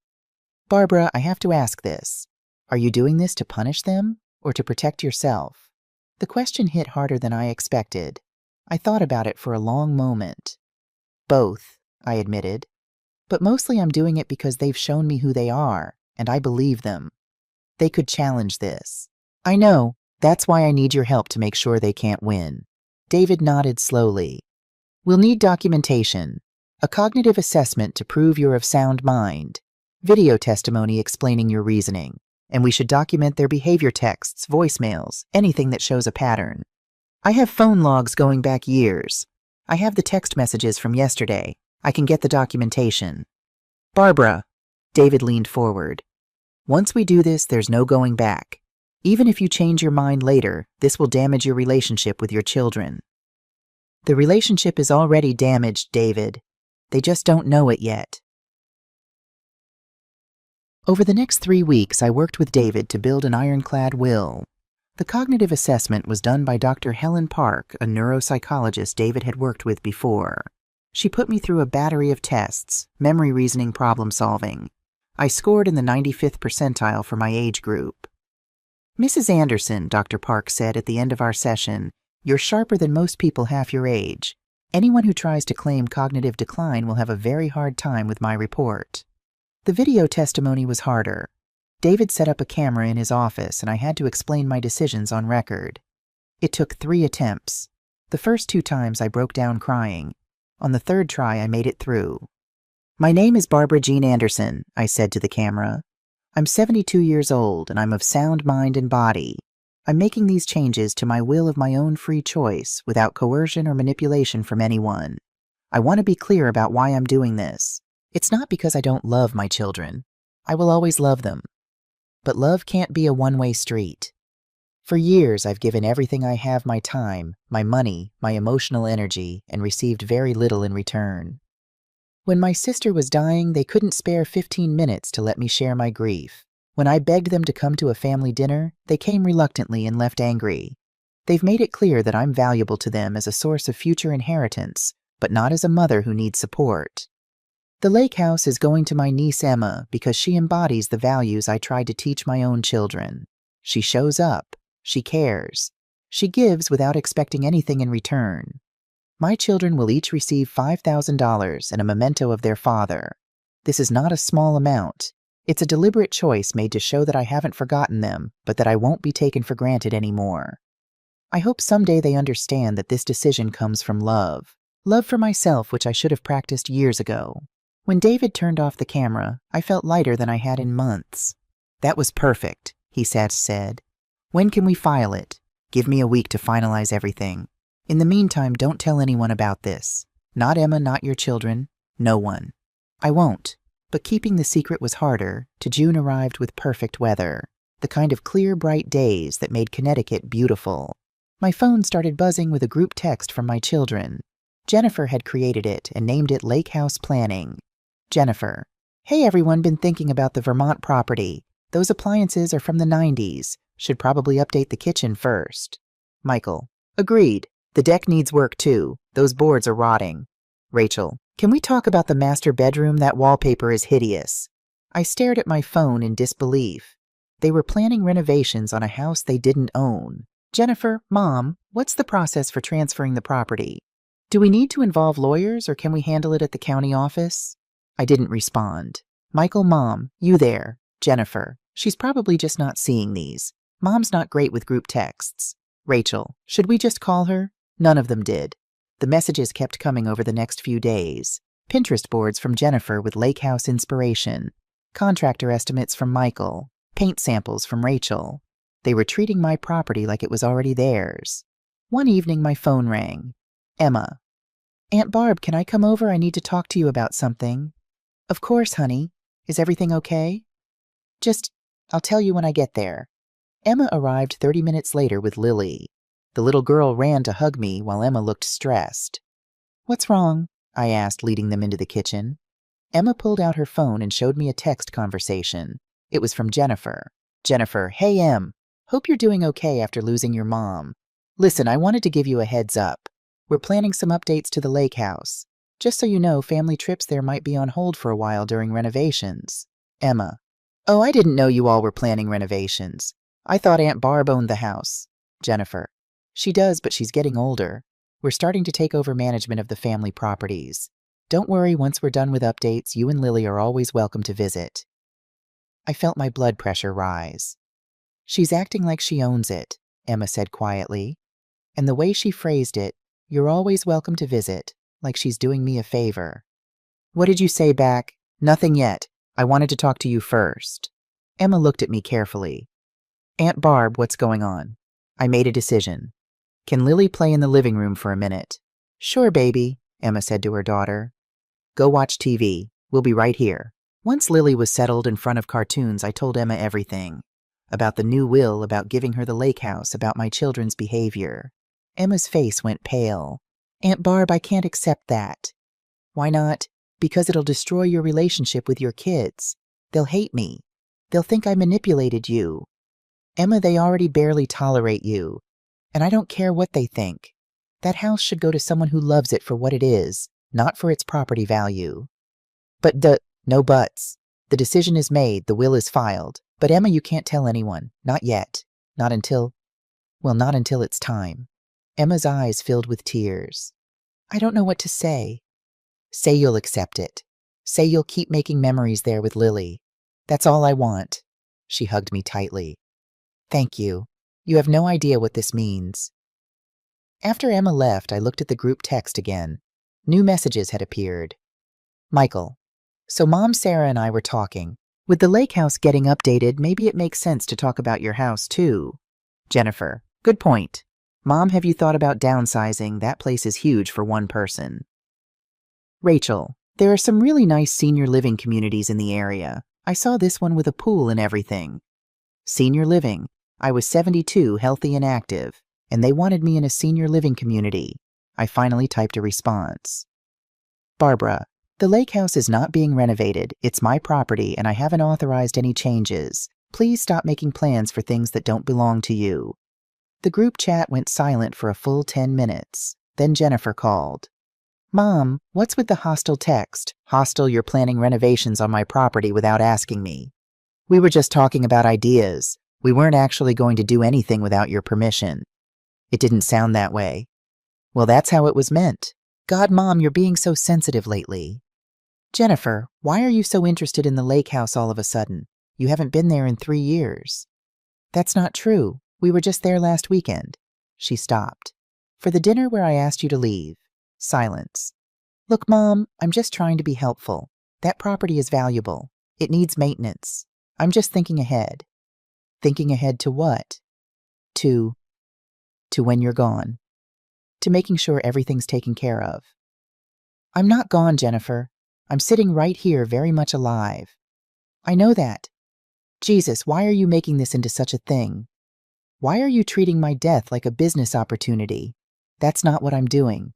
"Barbara, I have to ask this. Are you doing this to punish them or to protect yourself?" The question hit harder than I expected. I thought about it for a long moment. "Both," I admitted. But mostly I'm doing it because they've shown me who they are, and I believe them. They could challenge this. I know. That's why I need your help to make sure they can't win. David nodded slowly. We'll need documentation, a cognitive assessment to prove you're of sound mind, video testimony explaining your reasoning, and we should document their behavior texts, voicemails, anything that shows a pattern. I have phone logs going back years. I have the text messages from yesterday. I can get the documentation. Barbara, David leaned forward. Once we do this, there's no going back. Even if you change your mind later, this will damage your relationship with your children. The relationship is already damaged, David. They just don't know it yet. Over the next 3 weeks, I worked with David to build an ironclad will. The cognitive assessment was done by Dr. Helen Park, a neuropsychologist David had worked with before. She put me through a battery of tests, memory reasoning, problem solving. I scored in the 95th percentile for my age group. Mrs. Anderson, Dr. Park said at the end of our session, you're sharper than most people half your age. Anyone who tries to claim cognitive decline will have a very hard time with my report. The video testimony was harder. David set up a camera in his office and I had to explain my decisions on record. It took 3 attempts. The first 2 times I broke down crying. On the 3rd try, I made it through. My name is Barbara Jean Anderson, I said to the camera. I'm 72 years old and I'm of sound mind and body. I'm making these changes to my will of my own free choice without coercion or manipulation from anyone. I want to be clear about why I'm doing this. It's not because I don't love my children. I will always love them. But love can't be a one-way street. For years, I've given everything I have, my time, my money, my emotional energy, and received very little in return. When my sister was dying, they couldn't spare 15 minutes to let me share my grief. When I begged them to come to a family dinner, they came reluctantly and left angry. They've made it clear that I'm valuable to them as a source of future inheritance, but not as a mother who needs support. The lake house is going to my niece Emma because she embodies the values I tried to teach my own children. She shows up. She cares. She gives without expecting anything in return. My children will each receive $5,000 and a memento of their father. This is not a small amount. It's a deliberate choice made to show that I haven't forgotten them, but that I won't be taken for granted anymore. I hope someday they understand that this decision comes from love. Love for myself, which I should have practiced years ago. When David turned off the camera, I felt lighter than I had in months. That was perfect, he said. When can we file it? Give me a week to finalize everything. In the meantime, don't tell anyone about this. Not Emma, not your children, no one. I won't. But keeping the secret was harder. June arrived with perfect weather, the kind of clear, bright days that made Connecticut beautiful. My phone started buzzing with a group text from my children. Jennifer had created it and named it Lake House Planning. Jennifer: Hey everyone, been thinking about the Vermont property. Those appliances are from the 90s. Should probably update the kitchen first. Michael: Agreed. The deck needs work too. Those boards are rotting. Rachel: Can we talk about the master bedroom? That wallpaper is hideous. I stared at my phone in disbelief. They were planning renovations on a house they didn't own. Jennifer: Mom, what's the process for transferring the property? Do we need to involve lawyers or can we handle it at the county office? I didn't respond. Michael: Mom, you there? Jennifer: She's probably just not seeing these. Mom's not great with group texts. Rachel: Should we just call her? None of them did. The messages kept coming over the next few days. Pinterest boards from Jennifer with lake house inspiration. Contractor estimates from Michael. Paint samples from Rachel. They were treating my property like it was already theirs. One evening my phone rang. Emma: Aunt Barb, can I come over? I need to talk to you about something. Of course, honey. Is everything okay? I'll tell you when I get there. Emma arrived 30 minutes later with Lily. The little girl ran to hug me while Emma looked stressed. What's wrong? I asked, leading them into the kitchen. Emma pulled out her phone and showed me a text conversation. It was from Jennifer. Jennifer: Hey Em, hope you're doing okay after losing your mom. Listen, I wanted to give you a heads up. We're planning some updates to the lake house. Just so you know, family trips there might be on hold for a while during renovations. Emma: Oh, I didn't know you all were planning renovations. I thought Aunt Barb owned the house. Jennifer: She does, but she's getting older. We're starting to take over management of the family properties. Don't worry, once we're done with updates, you and Lily are always welcome to visit. I felt my blood pressure rise. She's acting like she owns it, Emma said quietly. And the way she phrased it, you're always welcome to visit, like she's doing me a favor. What did you say back? Nothing yet. I wanted to talk to you first. Emma looked at me carefully. Aunt Barb, what's going on? I made a decision. Can Lily play in the living room for a minute? Sure, baby, Emma said to her daughter. Go watch TV. We'll be right here. Once Lily was settled in front of cartoons, I told Emma everything. About the new will, about giving her the lake house, about my children's behavior. Emma's face went pale. Aunt Barb, I can't accept that. Why not? Because it'll destroy your relationship with your kids. They'll hate me. They'll think I manipulated you. Emma, they already barely tolerate you. And I don't care what they think. That house should go to someone who loves it for what it is, not for its property value. No buts. The decision is made, the will is filed. But Emma, you can't tell anyone. Not yet. Not until it's time. Emma's eyes filled with tears. I don't know what to say. Say you'll accept it. Say you'll keep making memories there with Lily. That's all I want. She hugged me tightly. Thank you. You have no idea what this means. After Emma left, I looked at the group text again. New messages had appeared. Michael. So Mom, Sarah, and I were talking. With the lake house getting updated, maybe it makes sense to talk about your house, too. Jennifer. Good point. Mom, have you thought about downsizing? That place is huge for one person. Rachel. There are some really nice senior living communities in the area. I saw this one with a pool and everything. Senior living. I was 72, healthy and active, and they wanted me in a senior living community. I finally typed a response. Barbara. The lake house is not being renovated. It's my property, and I haven't authorized any changes. Please stop making plans for things that don't belong to you. The group chat went silent for a full 10 minutes. Then Jennifer called. Mom, what's with the hostile text? Hostile, you're planning renovations on my property without asking me. We were just talking about ideas. We weren't actually going to do anything without your permission. It didn't sound that way. Well, that's how it was meant. God, Mom, you're being so sensitive lately. Jennifer, why are you so interested in the lake house all of a sudden? You haven't been there in 3 years. That's not true. We were just there last weekend. She stopped. For the dinner where I asked you to leave. Silence. Look, Mom, I'm just trying to be helpful. That property is valuable. It needs maintenance. I'm just thinking ahead. Thinking ahead to what? To when you're gone. To making sure everything's taken care of. I'm not gone, Jennifer. I'm sitting right here very much alive. I know that. Jesus, why are you making this into such a thing? Why are you treating my death like a business opportunity? That's not what I'm doing.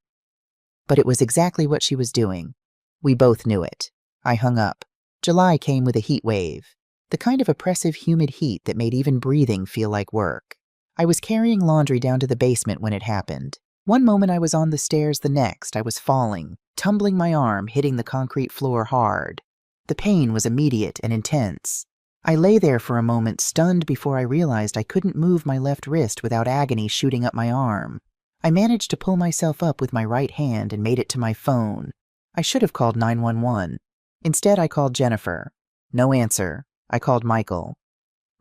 But it was exactly what she was doing. We both knew it. I hung up. July came with a heat wave. The kind of oppressive, humid heat that made even breathing feel like work. I was carrying laundry down to the basement when it happened. One moment I was on the stairs, the next I was falling, tumbling my arm, hitting the concrete floor hard. The pain was immediate and intense. I lay there for a moment, stunned, before I realized I couldn't move my left wrist without agony shooting up my arm. I managed to pull myself up with my right hand and made it to my phone. I should have called 911. Instead, I called Jennifer. No answer. I called Michael.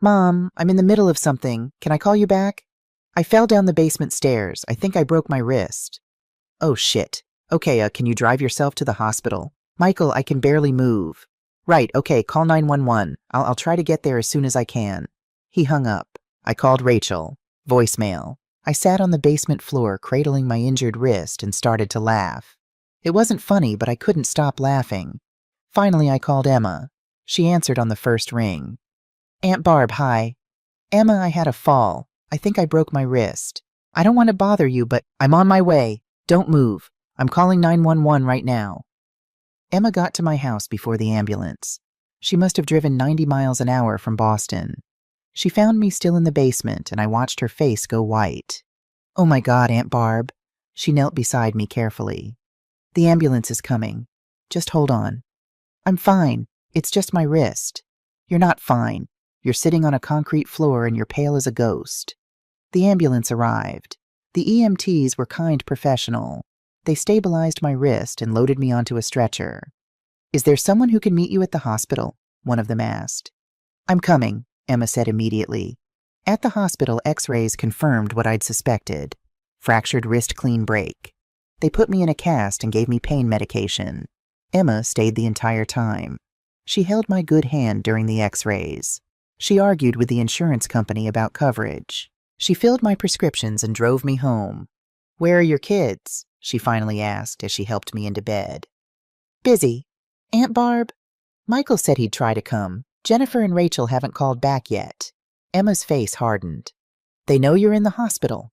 Mom, I'm in the middle of something. Can I call you back? I fell down the basement stairs. I think I broke my wrist. Oh, shit. Okay, can you drive yourself to the hospital? Michael, I can barely move. Right, okay, call 911. I'll try to get there as soon as I can. He hung up. I called Rachel. Voicemail. I sat on the basement floor, cradling my injured wrist, and started to laugh. It wasn't funny, but I couldn't stop laughing. Finally, I called Emma. She answered on the first ring. Aunt Barb, hi. Emma, I had a fall. I think I broke my wrist. I don't want to bother you, but I'm on my way. Don't move. I'm calling 911 right now. Emma got to my house before the ambulance. She must have driven 90 miles an hour from Boston. She found me still in the basement, and I watched her face go white. Oh my God, Aunt Barb. She knelt beside me carefully. The ambulance is coming. Just hold on. I'm fine. It's just my wrist. You're not fine. You're sitting on a concrete floor and you're pale as a ghost. The ambulance arrived. The EMTs were kind professional. They stabilized my wrist and loaded me onto a stretcher. "Is there someone who can meet you at the hospital?" one of them asked. "I'm coming," Emma said immediately. At the hospital, X-rays confirmed what I'd suspected. Fractured wrist clean break. They put me in a cast and gave me pain medication. Emma stayed the entire time. She held my good hand during the X-rays. She argued with the insurance company about coverage. She filled my prescriptions and drove me home. "Where are your kids?" she finally asked as she helped me into bed. "Busy. Aunt Barb?" "Michael said he'd try to come. Jennifer and Rachel haven't called back yet." Emma's face hardened. "They know you're in the hospital."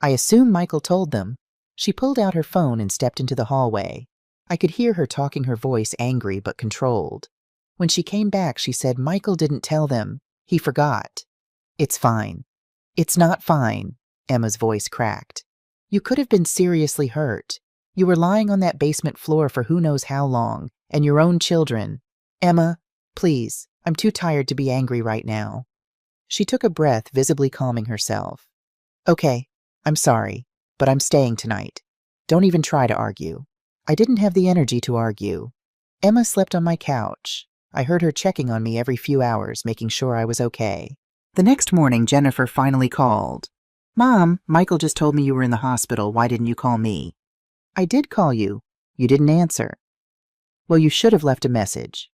"I assume Michael told them." She pulled out her phone and stepped into the hallway. I could hear her talking, her voice angry but controlled. When she came back, she said Michael didn't tell them. He forgot. "It's fine." "It's not fine," Emma's voice cracked. "You could have been seriously hurt. You were lying on that basement floor for who knows how long, and your own children. Emma, please, I'm too tired to be angry right now." She took a breath, visibly calming herself. "Okay, I'm sorry, but I'm staying tonight. Don't even try to argue." I didn't have the energy to argue. Emma slept on my couch. I heard her checking on me every few hours, making sure I was okay. The next morning, Jennifer finally called. "Mom, Michael just told me you were in the hospital. Why didn't you call me?" "I did call you. You didn't answer." "Well, you should have left a message."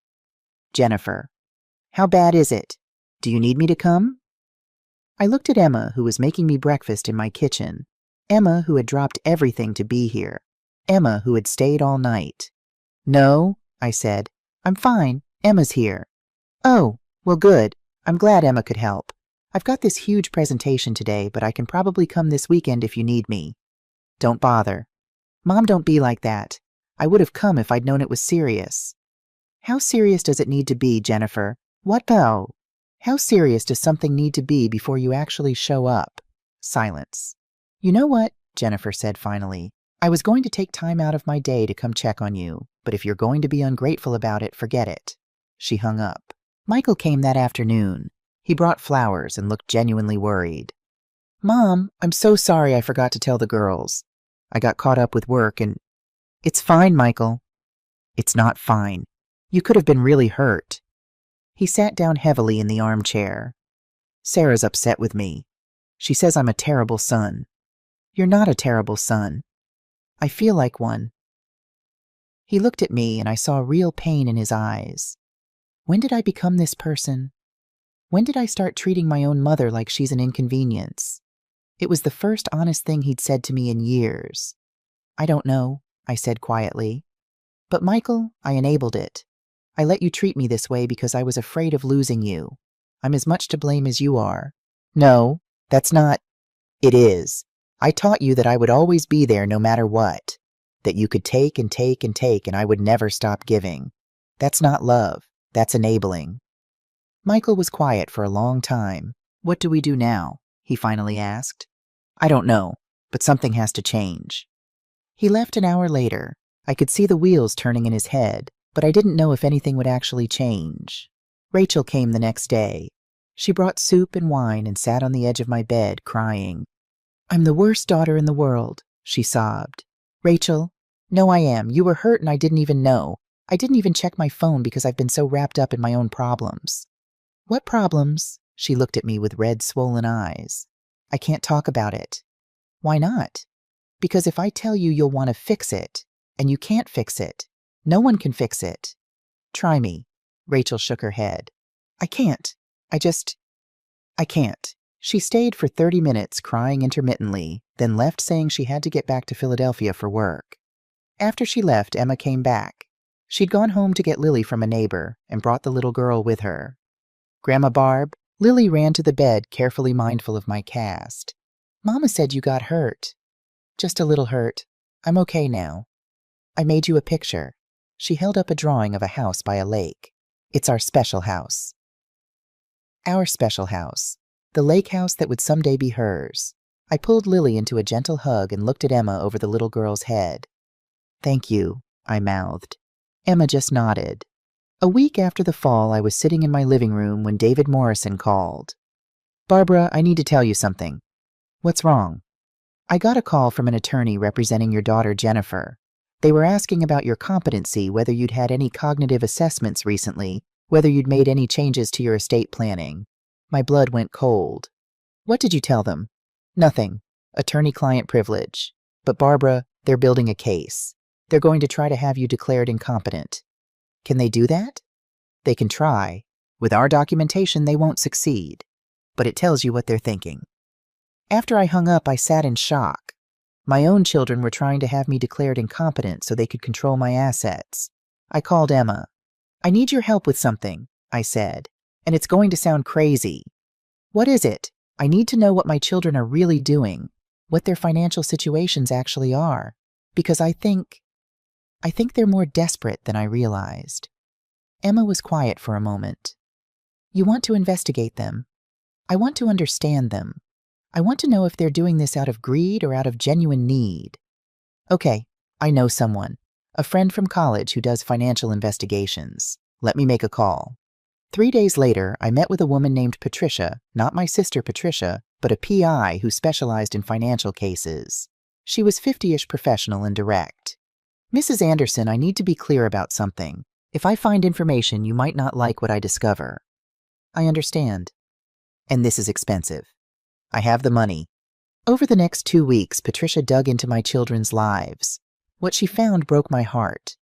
Jennifer: "How bad is it? Do you need me to come?" I looked at Emma, who was making me breakfast in my kitchen. Emma, who had dropped everything to be here. Emma, who had stayed all night. "No," I said. "I'm fine. Emma's here." "Oh, well, good. I'm glad Emma could help. I've got this huge presentation today, but I can probably come this weekend if you need me." "Don't bother." "Mom, don't be like that. I would have come if I'd known it was serious." "How serious does it need to be, Jennifer? What though? How serious does something need to be before you actually show up?" Silence. "You know what?" Jennifer said finally. "I was going to take time out of my day to come check on you, but if you're going to be ungrateful about it, forget it." She hung up. Michael came that afternoon. He brought flowers and looked genuinely worried. "Mom, I'm so sorry I forgot to tell the girls. I got caught up with work and—" "It's fine, Michael." "It's not fine. You could have been really hurt." He sat down heavily in the armchair. "Sarah's upset with me. She says I'm a terrible son." "You're not a terrible son." "I feel like one." He looked at me and I saw real pain in his eyes. When did I become this person? When did I start treating my own mother like she's an inconvenience? It was the first honest thing he'd said to me in years. "I don't know," I said quietly. "But Michael, I enabled it. I let you treat me this way because I was afraid of losing you. I'm as much to blame as you are." "No, that's not—" "It is. I taught you that I would always be there no matter what. That you could take and take and take and I would never stop giving. That's not love. That's enabling." Michael was quiet for a long time. "What do we do now?" he finally asked. "I don't know, but something has to change." He left an hour later. I could see the wheels turning in his head, but I didn't know if anything would actually change. Rachel came the next day. She brought soup and wine and sat on the edge of my bed, crying. "I'm the worst daughter in the world," she sobbed. "Rachel, no, I am. You were hurt and I didn't even know. I didn't even check my phone because I've been so wrapped up in my own problems." "What problems?" She looked at me with red, swollen eyes. "I can't talk about it." "Why not?" "Because if I tell you, you'll want to fix it. And you can't fix it. No one can fix it." "Try me." Rachel shook her head. "I can't. I can't." She stayed for 30 minutes, crying intermittently, then left saying she had to get back to Philadelphia for work. After she left, Emma came back. She'd gone home to get Lily from a neighbor and brought the little girl with her. "Grandma Barb," Lily ran to the bed, carefully mindful of my cast. "Mama said you got hurt." "Just a little hurt. I'm okay now." "I made you a picture." She held up a drawing of a house by a lake. "It's our special house." Our special house. The lake house that would someday be hers. I pulled Lily into a gentle hug and looked at Emma over the little girl's head. "Thank you," I mouthed. Emma just nodded. A week after the fall, I was sitting in my living room when David Morrison called. "Barbara, I need to tell you something." "What's wrong?" I got a call from an attorney representing your daughter Jennifer. They were asking about your competency, whether you'd had any cognitive assessments recently, whether you'd made any changes to your estate planning. My blood went cold. What did you tell them? Nothing. Attorney-client privilege. But Barbara, they're building a case. They're going to try to have you declared incompetent. Can they do that? They can try. With our documentation, they won't succeed. But it tells you what they're thinking. After I hung up, I sat in shock. My own children were trying to have me declared incompetent so they could control my assets. I called Emma. I need your help with something, I said, and it's going to sound crazy. What is it? I need to know what my children are really doing, what their financial situations actually are, because I think they're more desperate than I realized. Emma was quiet for a moment. You want to investigate them. I want to understand them. I want to know if they're doing this out of greed or out of genuine need. Okay, I know someone, a friend from college who does financial investigations. Let me make a call. 3 days later, I met with a woman named Patricia, not my sister Patricia, but a PI who specialized in financial cases. She was 50-ish professional and direct. Mrs. Anderson, I need to be clear about something. If I find information, you might not like what I discover. I understand. And this is expensive. I have the money. Over the next 2 weeks, Patricia dug into my children's lives. What she found broke my heart.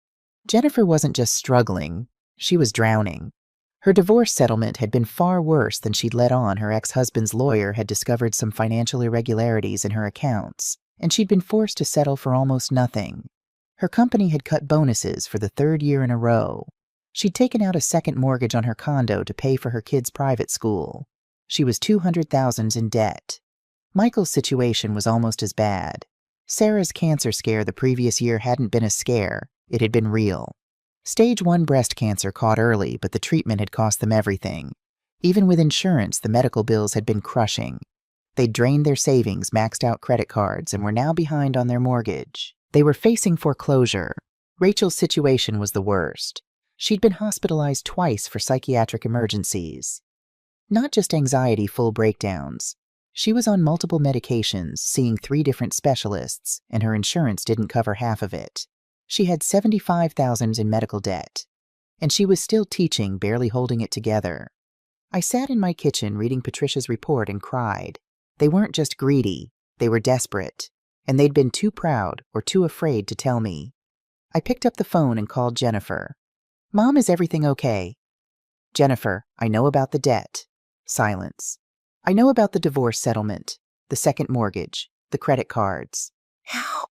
Jennifer wasn't just struggling, she was drowning. Her divorce settlement had been far worse than she'd let on. Her ex-husband's lawyer had discovered some financial irregularities in her accounts, and she'd been forced to settle for almost nothing. Her company had cut bonuses for the 3rd year in a row. She'd taken out a second mortgage on her condo to pay for her kids' private school. She was $200,000 in debt. Michael's situation was almost as bad. Sarah's cancer scare the previous year hadn't been a scare, it had been real. Stage 1 breast cancer caught early, but the treatment had cost them everything. Even with insurance, the medical bills had been crushing. They'd drained their savings, maxed out credit cards, and were now behind on their mortgage. They were facing foreclosure. Rachel's situation was the worst. She'd been hospitalized twice for psychiatric emergencies. Not just anxiety full breakdowns. She was on multiple medications, seeing 3 different specialists, and her insurance didn't cover half of it. She had $75,000 in medical debt. And she was still teaching, barely holding it together. I sat in my kitchen reading Patricia's report and cried. They weren't just greedy, they were desperate. And they'd been too proud or too afraid to tell me. I picked up the phone and called Jennifer. Mom, is everything okay? Jennifer, I know about the debt. Silence. I know about the divorce settlement, the second mortgage, the credit cards. How?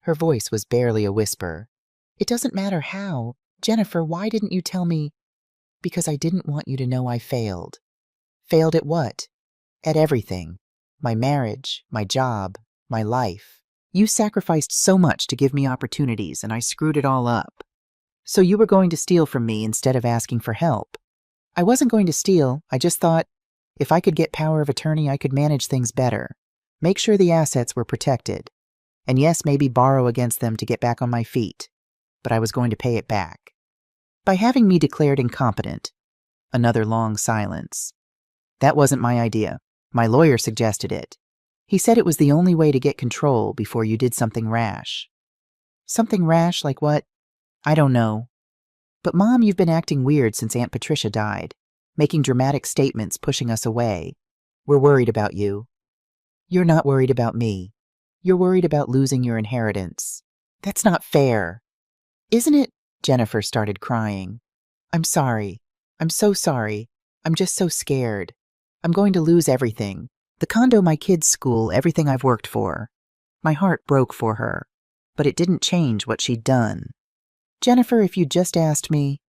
Her voice was barely a whisper. It doesn't matter how. Jennifer, why didn't you tell me? Because I didn't want you to know I failed. Failed at what? At everything. My marriage, my job, my life. You sacrificed so much to give me opportunities, and I screwed it all up. So you were going to steal from me instead of asking for help. I wasn't going to steal, I just thought, if I could get power of attorney, I could manage things better. Make sure the assets were protected. And yes, maybe borrow against them to get back on my feet. But I was going to pay it back. By having me declared incompetent. Another long silence. That wasn't my idea. My lawyer suggested it. He said it was the only way to get control before you did something rash. Something rash like what? I don't know. But Mom, you've been acting weird since Aunt Patricia died, making dramatic statements, pushing us away. We're worried about you. You're not worried about me. You're worried about losing your inheritance. That's not fair. Isn't it? Jennifer started crying. I'm sorry. I'm so sorry. I'm just so scared. I'm going to lose everything. The condo, my kids' school, everything I've worked for. My heart broke for her, but it didn't change what she'd done. Jennifer, if you'd just asked me,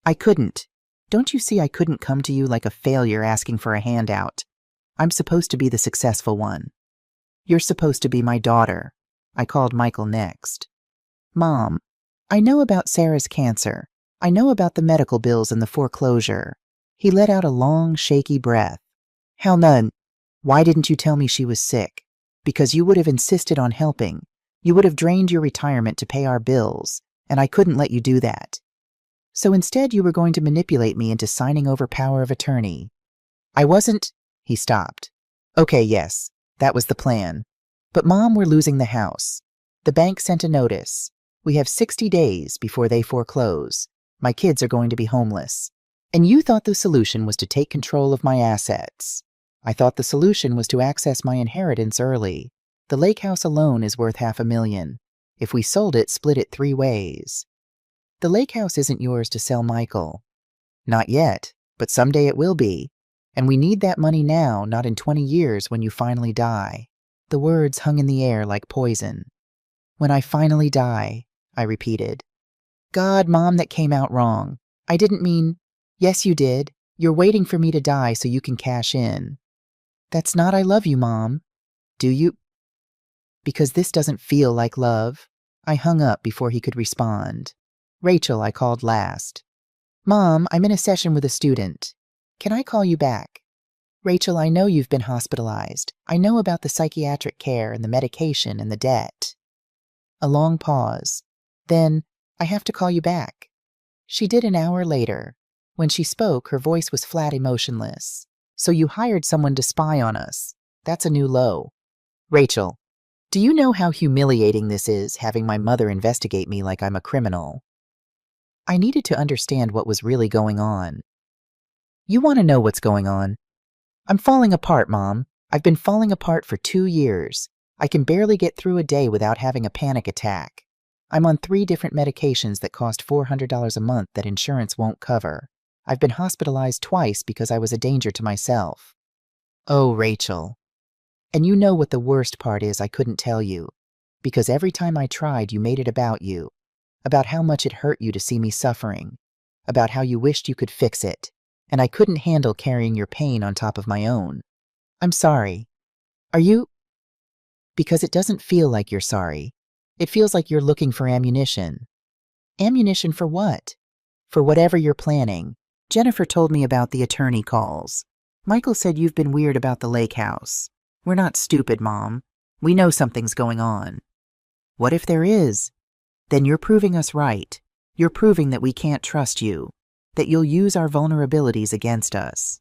I couldn't. Don't you see I couldn't come to you like a failure asking for a handout? I'm supposed to be the successful one. You're supposed to be my daughter. I called Michael next. Mom, I know about Sarah's cancer. I know about the medical bills and the foreclosure. He let out a long, shaky breath. Hell none. Why didn't you tell me she was sick? Because you would have insisted on helping. You would have drained your retirement to pay our bills, and I couldn't let you do that. So instead you were going to manipulate me into signing over power of attorney. I wasn't. He stopped. Okay, yes, that was the plan. But Mom, we're losing the house. The bank sent a notice. We have 60 days before they foreclose. My kids are going to be homeless. And you thought the solution was to take control of my assets. I thought the solution was to access my inheritance early. The lake house alone is worth $500,000. If we sold it, split it 3 ways. The lake house isn't yours to sell, Michael. Not yet, but someday it will be. And we need that money now, not in 20 years when you finally die. The words hung in the air like poison. When I finally die, I repeated. God, Mom, that came out wrong. I didn't mean, yes, you did. You're waiting for me to die so you can cash in. That's not I love you, Mom. Do you? Because this doesn't feel like love. I hung up before he could respond. Rachel, I called last. Mom, I'm in a session with a student. Can I call you back? Rachel, I know you've been hospitalized. I know about the psychiatric care and the medication and the debt. A long pause. Then, I have to call you back. She did an hour later. When she spoke, her voice was flat emotionless. So you hired someone to spy on us. That's a new low. Rachel, do you know how humiliating this is, having my mother investigate me like I'm a criminal? I needed to understand what was really going on. You want to know what's going on? I'm falling apart, Mom. I've been falling apart for 2 years. I can barely get through a day without having a panic attack. I'm on 3 different medications that cost $400 a month that insurance won't cover. I've been hospitalized twice because I was a danger to myself. Oh, Rachel. And you know what the worst part is I couldn't tell you. Because every time I tried, you made it about you. About how much it hurt you to see me suffering. About how you wished you could fix it. And I couldn't handle carrying your pain on top of my own. I'm sorry. Are you? Because it doesn't feel like you're sorry. It feels like you're looking for ammunition. Ammunition for what? For whatever you're planning. Jennifer told me about the attorney calls. Michael said you've been weird about the lake house. We're not stupid, Mom. We know something's going on. What if there is? Then you're proving us right. You're proving that we can't trust you. That you'll use our vulnerabilities against us.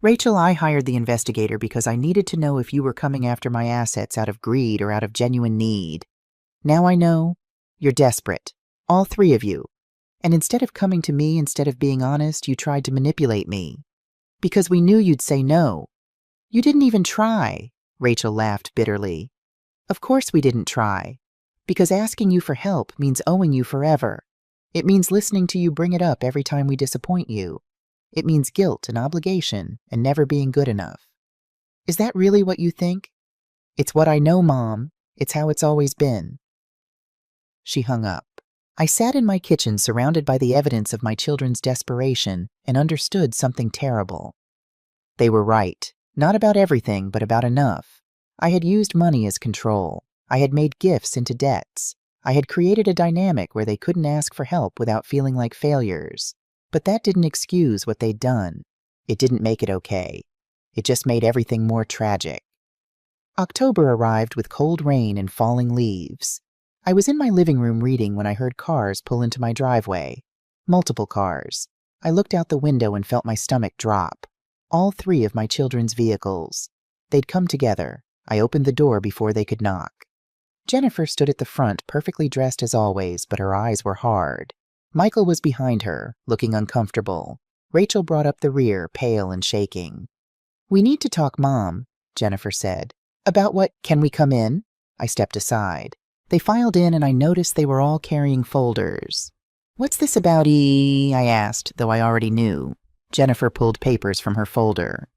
Rachel, I hired the investigator because I needed to know if you were coming after my assets out of greed or out of genuine need. Now I know. You're desperate. All 3 of you. And instead of coming to me, instead of being honest, you tried to manipulate me. Because we knew you'd say no. You didn't even try, Rachel laughed bitterly. Of course we didn't try. Because asking you for help means owing you forever. It means listening to you bring it up every time we disappoint you. It means guilt and obligation and never being good enough. Is that really what you think? It's what I know, Mom. It's how it's always been. She hung up. I sat in my kitchen surrounded by the evidence of my children's desperation and understood something terrible. They were right. Not about everything, but about enough. I had used money as control. I had made gifts into debts. I had created a dynamic where they couldn't ask for help without feeling like failures. But that didn't excuse what they'd done. It didn't make it okay. It just made everything more tragic. October arrived with cold rain and falling leaves. I was in my living room reading when I heard cars pull into my driveway. Multiple cars. I looked out the window and felt my stomach drop. All 3 of my children's vehicles. They'd come together. I opened the door before they could knock. Jennifer stood at the front, perfectly dressed as always, but her eyes were hard. Michael was behind her, looking uncomfortable. Rachel brought up the rear, pale and shaking. We need to talk, Mom, Jennifer said. About what? Can we come in? I stepped aside. They filed in and I noticed they were all carrying folders. What's this about I asked, though I already knew. Jennifer pulled papers from her folder.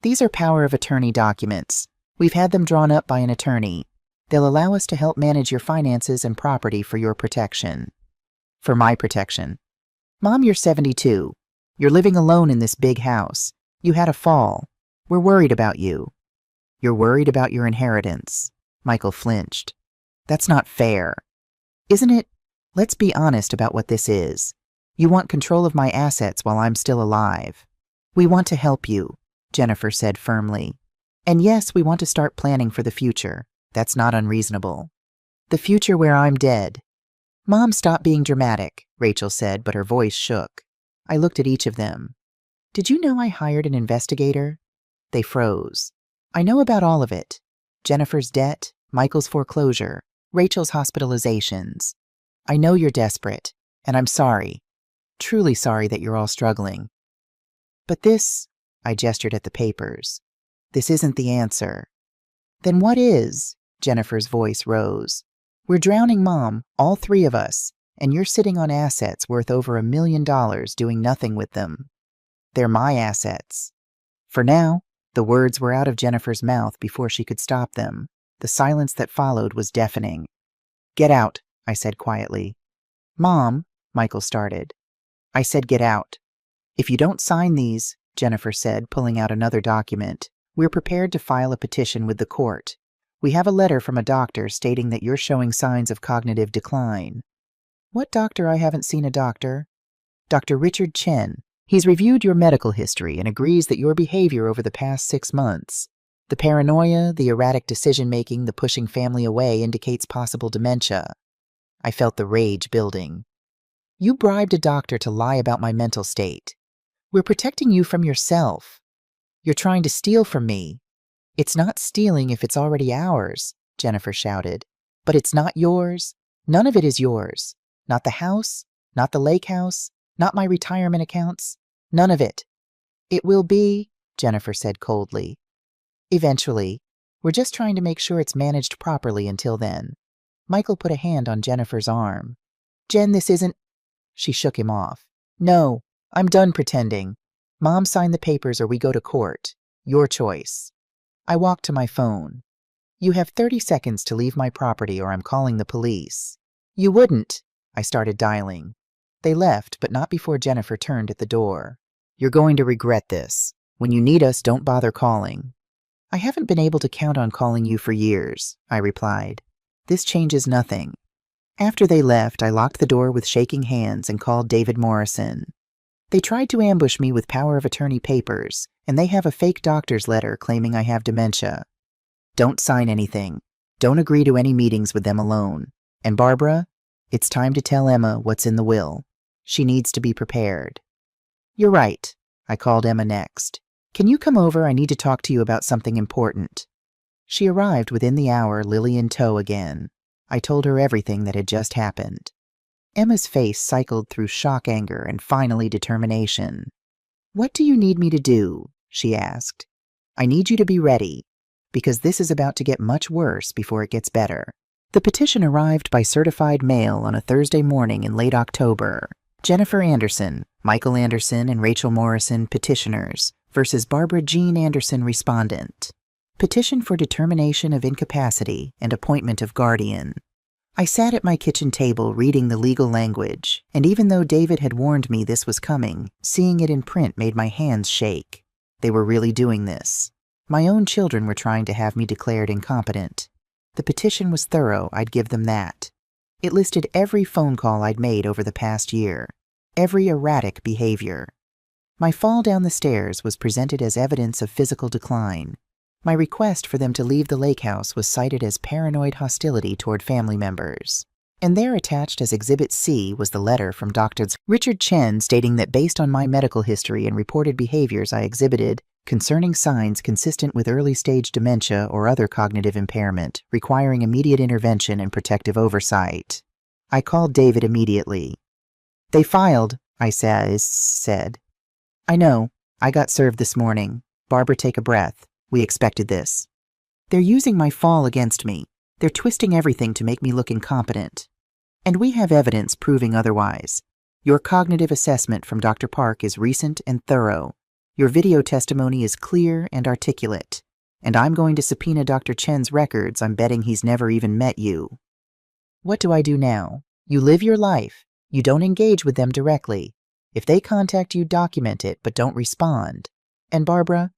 These are power of attorney documents. We've had them drawn up by an attorney. They'll allow us to help manage your finances and property for your protection. For my protection. Mom, you're 72. You're living alone in this big house. You had a fall. We're worried about you. You're worried about your inheritance. Michael flinched. That's not fair. Isn't it? Let's be honest about what this is. You want control of my assets while I'm still alive. We want to help you, Jennifer said firmly. And yes, we want to start planning for the future. That's not unreasonable. The future where I'm dead. Mom, stop being dramatic, Rachel said, but her voice shook. I looked at each of them. Did you know I hired an investigator? They froze. I know about all of it. Jennifer's debt, Michael's foreclosure, Rachel's hospitalizations. I know you're desperate, and I'm sorry, truly sorry that you're all struggling. But this, I gestured at the papers, this isn't the answer. Then what is? Jennifer's voice rose. We're drowning, Mom, all three of us, and you're sitting on assets worth over $1 million doing nothing with them. They're my assets. For now, the words were out of Jennifer's mouth before she could stop them. The silence that followed was deafening. Get out, I said quietly. Mom, Michael started. I said get out. If you don't sign these, Jennifer said, pulling out another document, we're prepared to file a petition with the court. We have a letter from a doctor stating that you're showing signs of cognitive decline. What doctor? I haven't seen a doctor. Dr. Richard Chen. He's reviewed your medical history and agrees that your behavior over the past 6 months, the paranoia, the erratic decision-making, the pushing family away indicates possible dementia. I felt the rage building. You bribed a doctor to lie about my mental state. We're protecting you from yourself. You're trying to steal from me. It's not stealing if it's already ours, Jennifer shouted. But it's not yours. None of it is yours. Not the house, not the lake house, not my retirement accounts. None of it. It will be, Jennifer said coldly. Eventually. We're just trying to make sure it's managed properly until then. Michael put a hand on Jennifer's arm. Jen, this isn't... She shook him off. No, I'm done pretending. Mom, sign the papers or we go to court. Your choice. I walked to my phone. You have 30 seconds to leave my property or I'm calling the police. You wouldn't. I started dialing. They left, but not before Jennifer turned at the door. You're going to regret this. When you need us, don't bother calling. I haven't been able to count on calling you for years, I replied. This changes nothing. After they left, I locked the door with shaking hands and called David Morrison. They tried to ambush me with power of attorney papers, and they have a fake doctor's letter claiming I have dementia. Don't sign anything. Don't agree to any meetings with them alone. And Barbara, it's time to tell Emma what's in the will. She needs to be prepared. You're right. I called Emma next. Can you come over? I need to talk to you about something important. She arrived within the hour, Lily in tow again. I told her everything that had just happened. Emma's face cycled through shock, anger, and finally determination. What do you need me to do? She asked. I need you to be ready, because this is about to get much worse before it gets better. The petition arrived by certified mail on a Thursday morning in late October. Jennifer Anderson, Michael Anderson, and Rachel Morrison, petitioners, versus Barbara Jean Anderson, respondent. Petition for determination of incapacity and appointment of guardian. I sat at my kitchen table reading the legal language, and even though David had warned me this was coming, seeing it in print made my hands shake. They were really doing this. My own children were trying to have me declared incompetent. The petition was thorough, I'd give them that. It listed every phone call I'd made over the past year, every erratic behavior. My fall down the stairs was presented as evidence of physical decline. My request for them to leave the lake house was cited as paranoid hostility toward family members. And there, attached as Exhibit C, was the letter from Dr. Richard Chen stating that based on my medical history and reported behaviors I exhibited concerning signs consistent with early-stage dementia or other cognitive impairment requiring immediate intervention and protective oversight. I called David immediately. They filed, I said. I know. I got served this morning. Barbara, take a breath. We expected this. They're using my fall against me. They're twisting everything to make me look incompetent. And we have evidence proving otherwise. Your cognitive assessment from Dr. Park is recent and thorough. Your video testimony is clear and articulate. And I'm going to subpoena Dr. Chen's records. I'm betting he's never even met you. What do I do now? You live your life. You don't engage with them directly. If they contact you, document it, but don't respond. And Barbara,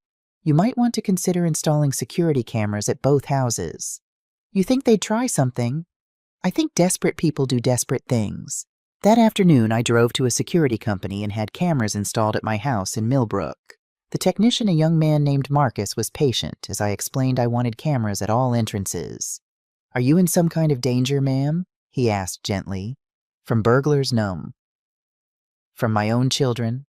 you might want to consider installing security cameras at both houses. You think they'd try something? I think desperate people do desperate things. That afternoon, I drove to a security company and had cameras installed at my house in Millbrook. The technician, a young man named Marcus, was patient as I explained I wanted cameras at all entrances. Are you in some kind of danger, ma'am? He asked gently. From burglars? No. From my own children?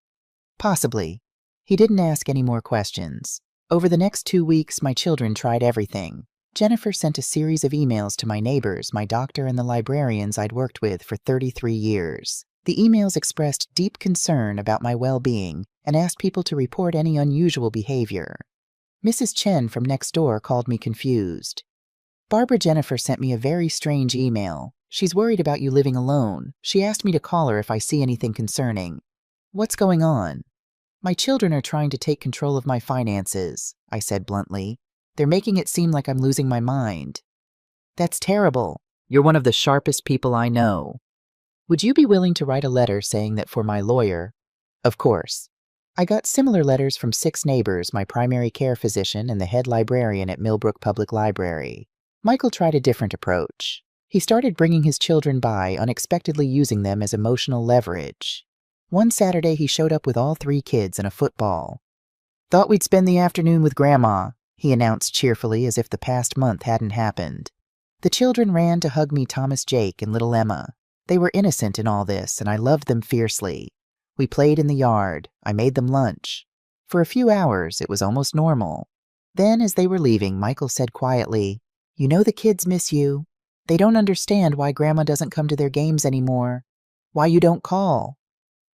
Possibly. He didn't ask any more questions. Over the next 2 weeks, my children tried everything. Jennifer sent a series of emails to my neighbors, my doctor, and the librarians I'd worked with for 33 years. The emails expressed deep concern about my well-being and asked people to report any unusual behavior. Mrs. Chen from next door called me confused. Barbara Jennifer sent me a very strange email. She's worried about you living alone. She asked me to call her if I see anything concerning. What's going on? My children are trying to take control of my finances, I said bluntly. They're making it seem like I'm losing my mind. That's terrible. You're one of the sharpest people I know. Would you be willing to write a letter saying that for my lawyer? Of course. I got similar letters from 6 neighbors, my primary care physician and the head librarian at Millbrook Public Library. Michael tried a different approach. He started bringing his children by, unexpectedly using them as emotional leverage. One Saturday, he showed up with all 3 kids and a football. Thought we'd spend the afternoon with Grandma, he announced cheerfully as if the past month hadn't happened. The children ran to hug me, Thomas, Jake, and little Emma. They were innocent in all this, and I loved them fiercely. We played in the yard. I made them lunch. For a few hours, it was almost normal. Then, as they were leaving, Michael said quietly, "You know the kids miss you. They don't understand why Grandma doesn't come to their games anymore. Why you don't call."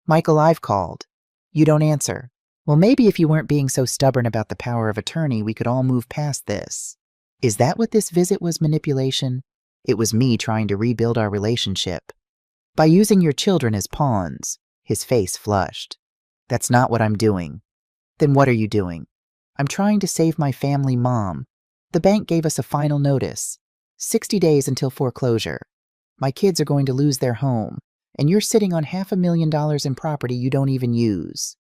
"Michael, I've called. You don't answer." "Well, maybe if you weren't being so stubborn about the power of attorney, we could all move past this." Is that what this visit was, manipulation? It was me trying to rebuild our relationship. By using your children as pawns. His face flushed. That's not what I'm doing. Then what are you doing? I'm trying to save my family, Mom. The bank gave us a final notice. 60 days until foreclosure. My kids are going to lose their home, and you're sitting on $500,000 in property you don't even use.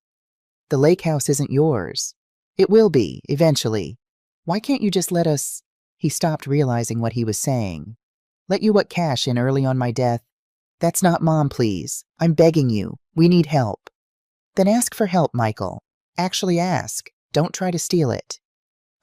The lake house isn't yours. It will be, eventually. Why can't you just let us... He stopped, realizing what he was saying. Let you cash in early on my death? That's not, Mom, please. I'm begging you. We need help. Then ask for help, Michael. Actually ask. Don't try to steal it.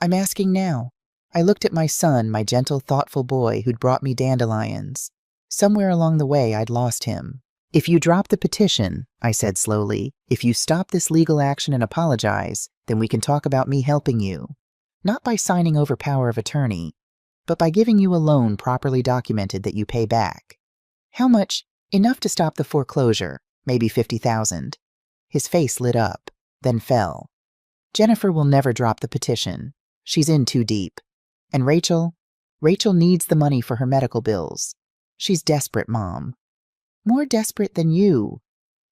I'm asking now. I looked at my son, my gentle, thoughtful boy who'd brought me dandelions. Somewhere along the way, I'd lost him. If you drop the petition, I said slowly, if you stop this legal action and apologize, then we can talk about me helping you. Not by signing over power of attorney, but by giving you a loan properly documented that you pay back. How much? Enough to stop the foreclosure, maybe $50,000. His face lit up, then fell. Jennifer will never drop the petition. She's in too deep. And Rachel needs the money for her medical bills. She's desperate, Mom. More desperate than you.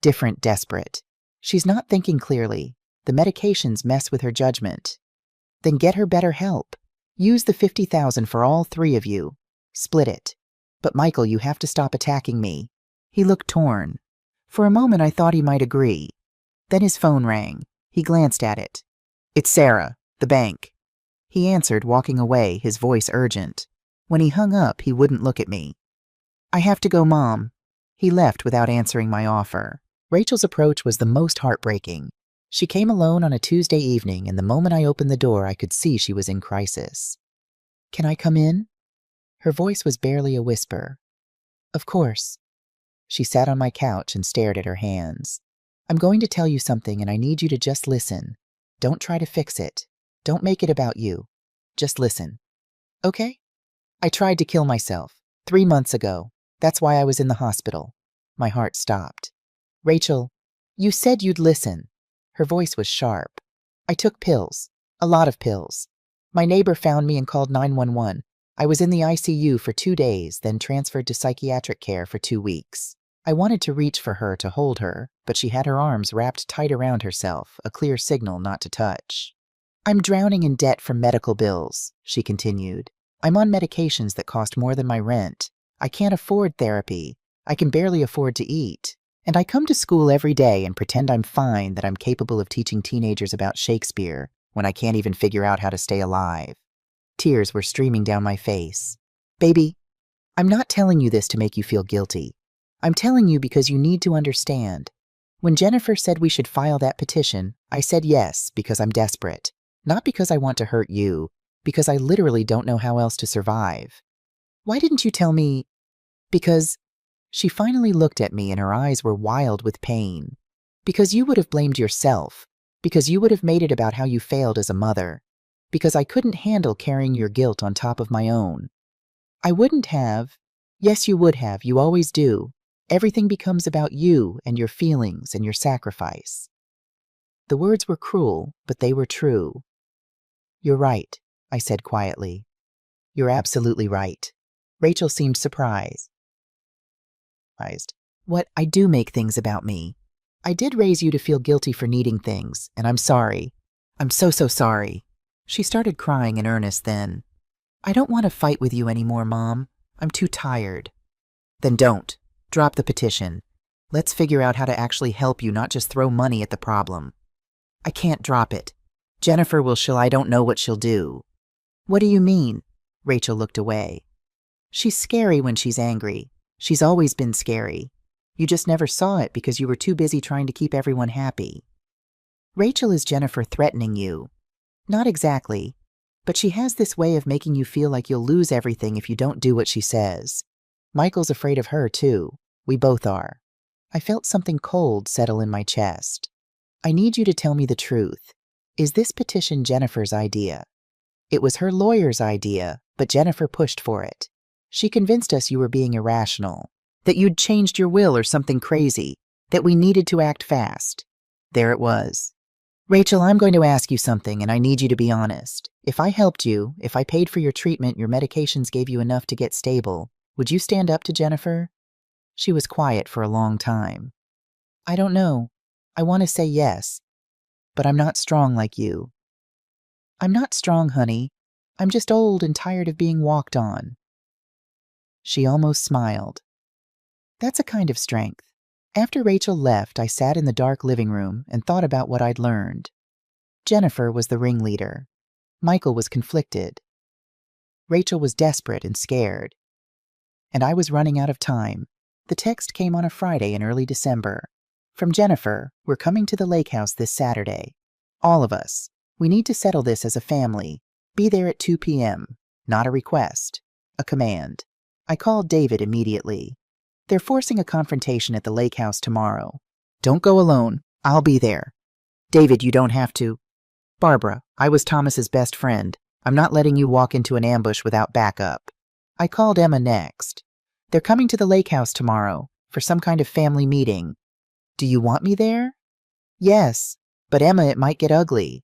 Different desperate. She's not thinking clearly. The medications mess with her judgment. Then get her better help. Use the $50,000 for all 3 of you. Split it. But Michael, you have to stop attacking me. He looked torn. For a moment I thought he might agree. Then his phone rang. He glanced at it. It's Sarah, the bank. He answered, walking away, his voice urgent. When he hung up, he wouldn't look at me. I have to go, Mom. He left without answering my offer. Rachel's approach was the most heartbreaking. She came alone on a Tuesday evening, and the moment I opened the door, I could see she was in crisis. Can I come in? Her voice was barely a whisper. Of course. She sat on my couch and stared at her hands. I'm going to tell you something, and I need you to just listen. Don't try to fix it. Don't make it about you. Just listen. Okay? I tried to kill myself 3 months ago. That's why I was in the hospital. My heart stopped. Rachel, you said you'd listen. Her voice was sharp. I took pills. A lot of pills. My neighbor found me and called 911. I was in the ICU for 2 days, then transferred to psychiatric care for 2 weeks. I wanted to reach for her to hold her, but she had her arms wrapped tight around herself, a clear signal not to touch. I'm drowning in debt from medical bills, she continued. I'm on medications that cost more than my rent. I can't afford therapy. I can barely afford to eat. And I come to school every day and pretend I'm fine, that I'm capable of teaching teenagers about Shakespeare, when I can't even figure out how to stay alive. Tears were streaming down my face. Baby, I'm not telling you this to make you feel guilty. I'm telling you because you need to understand. When Jennifer said we should file that petition, I said yes because I'm desperate. Not because I want to hurt you, because I literally don't know how else to survive. Why didn't you tell me? Because... She finally looked at me and her eyes were wild with pain. Because you would have blamed yourself. Because you would have made it about how you failed as a mother. because I couldn't handle carrying your guilt on top of my own. I wouldn't have. Yes, you would have. You always do. Everything becomes about you and your feelings and your sacrifice. The words were cruel, but they were true. You're right, I said quietly. You're absolutely right. Rachel seemed surprised. What? I do make things about me. I did raise you to feel guilty for needing things, and I'm sorry. I'm so sorry. She started crying in earnest then. I don't want to fight with you anymore, Mom. I'm too tired. Then don't. Drop the petition. Let's figure out how to actually help you, not just throw money at the problem. I can't drop it. Jennifer will. I don't know what she'll do. What do you mean? Rachel looked away. She's scary when she's angry. She's always been scary. You just never saw it because you were too busy trying to keep everyone happy. Rachel is Jennifer threatening you. Not exactly, but she has this way of making you feel like you'll lose everything if you don't do what she says. Michael's afraid of her, too. We both are. I felt something cold settle in my chest. I need you to tell me the truth. Is this petition Jennifer's idea? It was her lawyer's idea, but Jennifer pushed for it. She convinced us you were being irrational, that you'd changed your will or something crazy, that we needed to act fast. There it was. Rachel, I'm going to ask you something, and I need you to be honest. If I helped you, if I paid for your treatment, your medications gave you enough to get stable, would you stand up to Jennifer? She was quiet for a long time. I don't know. I want to say yes, but I'm not strong like you. I'm not strong, honey. I'm just old and tired of being walked on. She almost smiled. That's a kind of strength. After Rachel left, I sat in the dark living room and thought about what I'd learned. Jennifer was the ringleader. Michael was conflicted. Rachel was desperate and scared. And I was running out of time. The text came on a Friday in early December. From Jennifer, we're coming to the lake house this Saturday. All of us. We need to settle this as a family. Be there at 2 p.m. Not a request. A command. I called David immediately. They're forcing a confrontation at the lake house tomorrow. Don't go alone. I'll be there. David, you don't have to. Barbara, I was Thomas's best friend. I'm not letting you walk into an ambush without backup. I called Emma next. They're coming to the lake house tomorrow for some kind of family meeting. Do you want me there? Yes, but Emma, it might get ugly.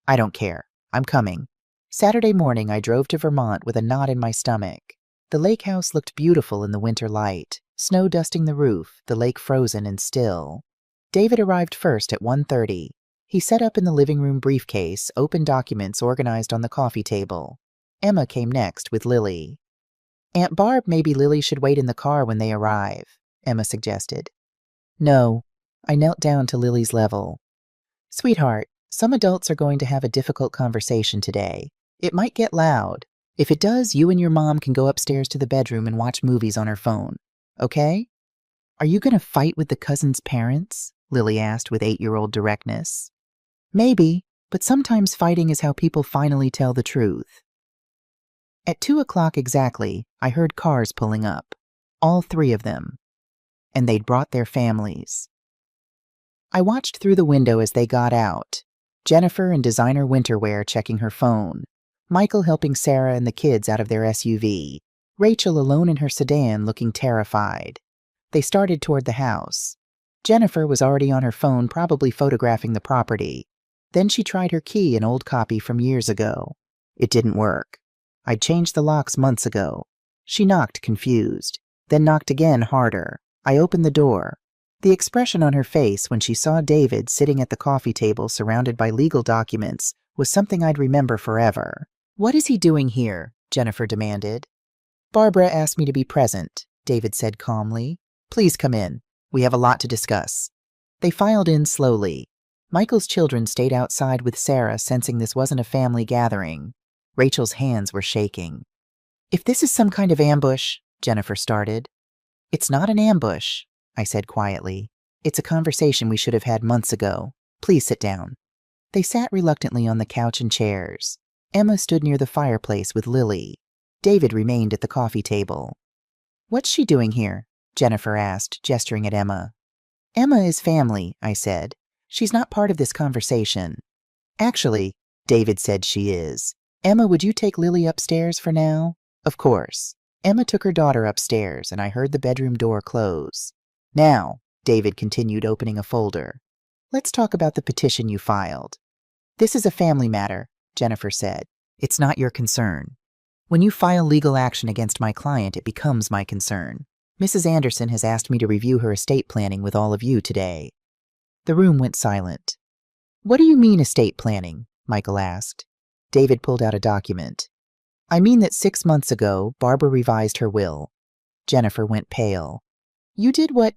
I don't care. I'm coming. Saturday morning, I drove to Vermont with a knot in my stomach. The lake house looked beautiful in the winter light, snow dusting the roof, the lake frozen and still. David arrived first at 1:30. He set up in the living room briefcase, open documents organized on the coffee table. Emma came next with Lily. Aunt Barb, maybe Lily should wait in the car when they arrive, Emma suggested. No. I knelt down to Lily's level. Sweetheart, some adults are going to have a difficult conversation today. It might get loud. If it does, you and your mom can go upstairs to the bedroom and watch movies on her phone. Okay? Are you going to fight with the cousin's parents? Lily asked with 8-year-old directness. Maybe, but sometimes fighting is how people finally tell the truth. At 2 o'clock exactly, I heard cars pulling up. All 3 of them. And they'd brought their families. I watched through the window as they got out. Jennifer in designer winterwear checking her phone. Michael helping Sarah and the kids out of their SUV. Rachel alone in her sedan looking terrified. They started toward the house. Jennifer was already on her phone, probably photographing the property. Then she tried her key, an old copy from years ago. It didn't work. I'd changed the locks months ago. She knocked, confused. Then knocked again, harder. I opened the door. The expression on her face when she saw David sitting at the coffee table surrounded by legal documents was something I'd remember forever. What is he doing here? Jennifer demanded. Barbara asked me to be present, David said calmly. Please come in. We have a lot to discuss. They filed in slowly. Michael's children stayed outside with Sarah, sensing this wasn't a family gathering. Rachel's hands were shaking. If this is some kind of ambush, Jennifer started. It's not an ambush, I said quietly. It's a conversation we should have had months ago. Please sit down. They sat reluctantly on the couch and chairs. Emma stood near the fireplace with Lily. David remained at the coffee table. What's she doing here? Jennifer asked, gesturing at Emma. Emma is family, I said. She's not part of this conversation. Actually, David said she is. Emma, would you take Lily upstairs for now? Of course. Emma took her daughter upstairs, and I heard the bedroom door close. Now, David continued, opening a folder. Let's talk about the petition you filed. This is a family matter, Jennifer said. It's not your concern. When you file legal action against my client, it becomes my concern. Mrs. Anderson has asked me to review her estate planning with all of you today. The room went silent. What do you mean estate planning? Michael asked. David pulled out a document. I mean that 6 months ago, Barbara revised her will. Jennifer went pale. You did what?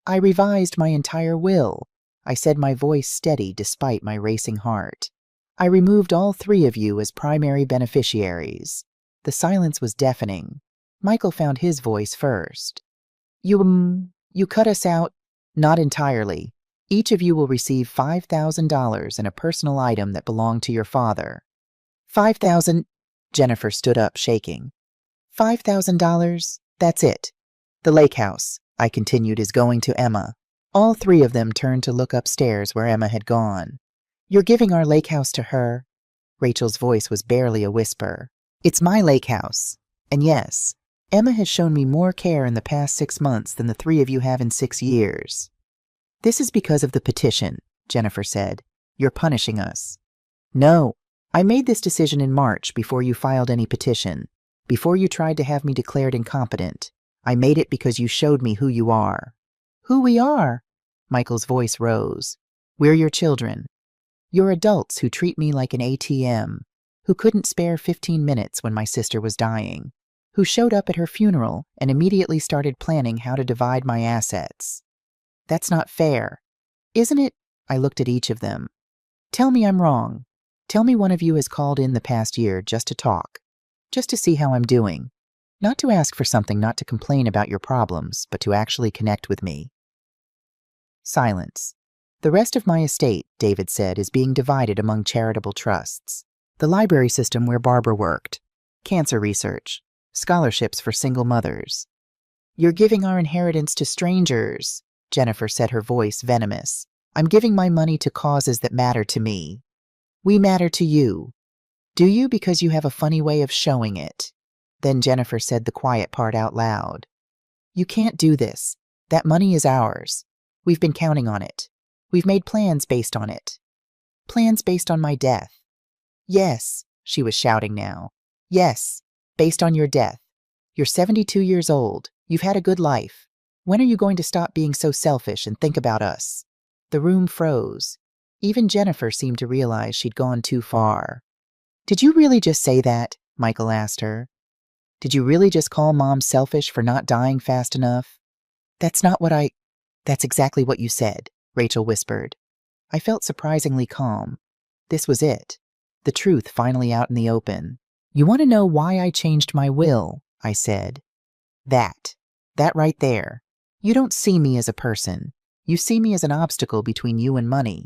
I revised my entire will. I said, my voice steady despite my racing heart. I removed all 3 of you as primary beneficiaries. The silence was deafening. Michael found his voice first. You cut us out? Not entirely. Each of you will receive $5,000 in a personal item that belonged to your father. 5,000? Jennifer stood up, shaking. $5,000? That's it. The lake house, I continued, is going to Emma. All 3 of them turned to look upstairs where Emma had gone. You're giving our lake house to her? Rachel's voice was barely a whisper. It's my lake house. And yes, Emma has shown me more care in the past 6 months than the 3 of you have in 6 years. This is because of the petition, Jennifer said. You're punishing us. No, I made this decision in March before you filed any petition, before you tried to have me declared incompetent. I made it because you showed me who you are. Who we are? Michael's voice rose. We're your children. You're adults who treat me like an ATM, who couldn't spare 15 minutes when my sister was dying, who showed up at her funeral and immediately started planning how to divide my assets. That's not fair. Isn't it? I looked at each of them. Tell me I'm wrong. Tell me one of you has called in the past year just to talk, just to see how I'm doing. Not to ask for something, not to complain about your problems, but to actually connect with me. Silence. The rest of my estate, David said, is being divided among charitable trusts. The library system where Barbara worked, cancer research, scholarships for single mothers. You're giving our inheritance to strangers, Jennifer said, her voice venomous. I'm giving my money to causes that matter to me. We matter to you. Do you? Because you have a funny way of showing it. Then Jennifer said the quiet part out loud. You can't do this. That money is ours. We've been counting on it. We've made plans based on it. Plans based on my death. Yes, she was shouting now. Yes, based on your death. You're 72 years old. You've had a good life. When are you going to stop being so selfish and think about us? The room froze. Even Jennifer seemed to realize she'd gone too far. Did you really just say that? Michael asked her. Did you really just call Mom selfish for not dying fast enough? That's exactly what you said, Rachel whispered. I felt surprisingly calm. This was it. The truth finally out in the open. You want to know why I changed my will? I said. That right there. You don't see me as a person. You see me as an obstacle between you and money.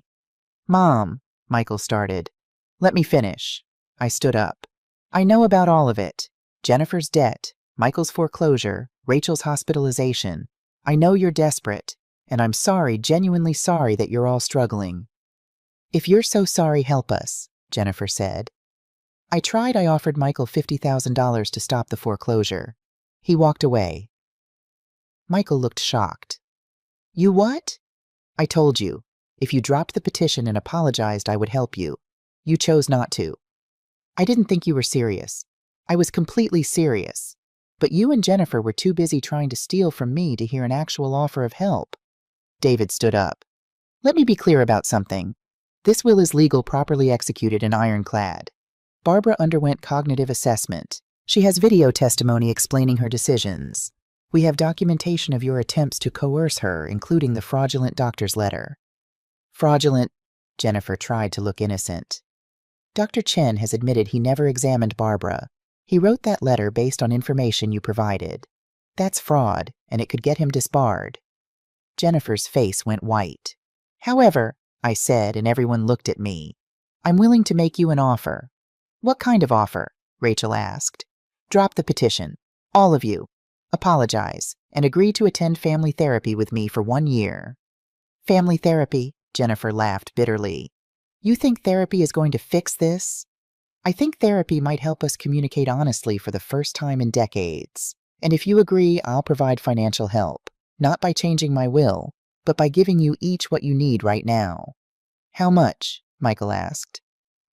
Mom, Michael started. Let me finish. I stood up. I know about all of it. Jennifer's debt, Michael's foreclosure, Rachel's hospitalization. I know you're desperate, and I'm sorry, genuinely sorry that you're all struggling. If you're so sorry, help us, Jennifer said. I offered Michael $50,000 to stop the foreclosure. He walked away. Michael looked shocked. You what? I told you. If you dropped the petition and apologized, I would help you. You chose not to. I didn't think you were serious. I was completely serious. But you and Jennifer were too busy trying to steal from me to hear an actual offer of help. David stood up. Let me be clear about something. This will is legal, properly executed, and ironclad. Barbara underwent cognitive assessment. She has video testimony explaining her decisions. We have documentation of your attempts to coerce her, including the fraudulent doctor's letter. Fraudulent? Jennifer tried to look innocent. Dr. Chen has admitted he never examined Barbara. He wrote that letter based on information you provided. That's fraud, and it could get him disbarred. Jennifer's face went white. However, I said, and everyone looked at me, I'm willing to make you an offer. What kind of offer? Rachel asked. Drop the petition. All of you. Apologize, and agree to attend family therapy with me for 1 year. Family therapy? Jennifer laughed bitterly. You think therapy is going to fix this? I think therapy might help us communicate honestly for the first time in decades. And if you agree, I'll provide financial help, not by changing my will, but by giving you each what you need right now. How much? Michael asked.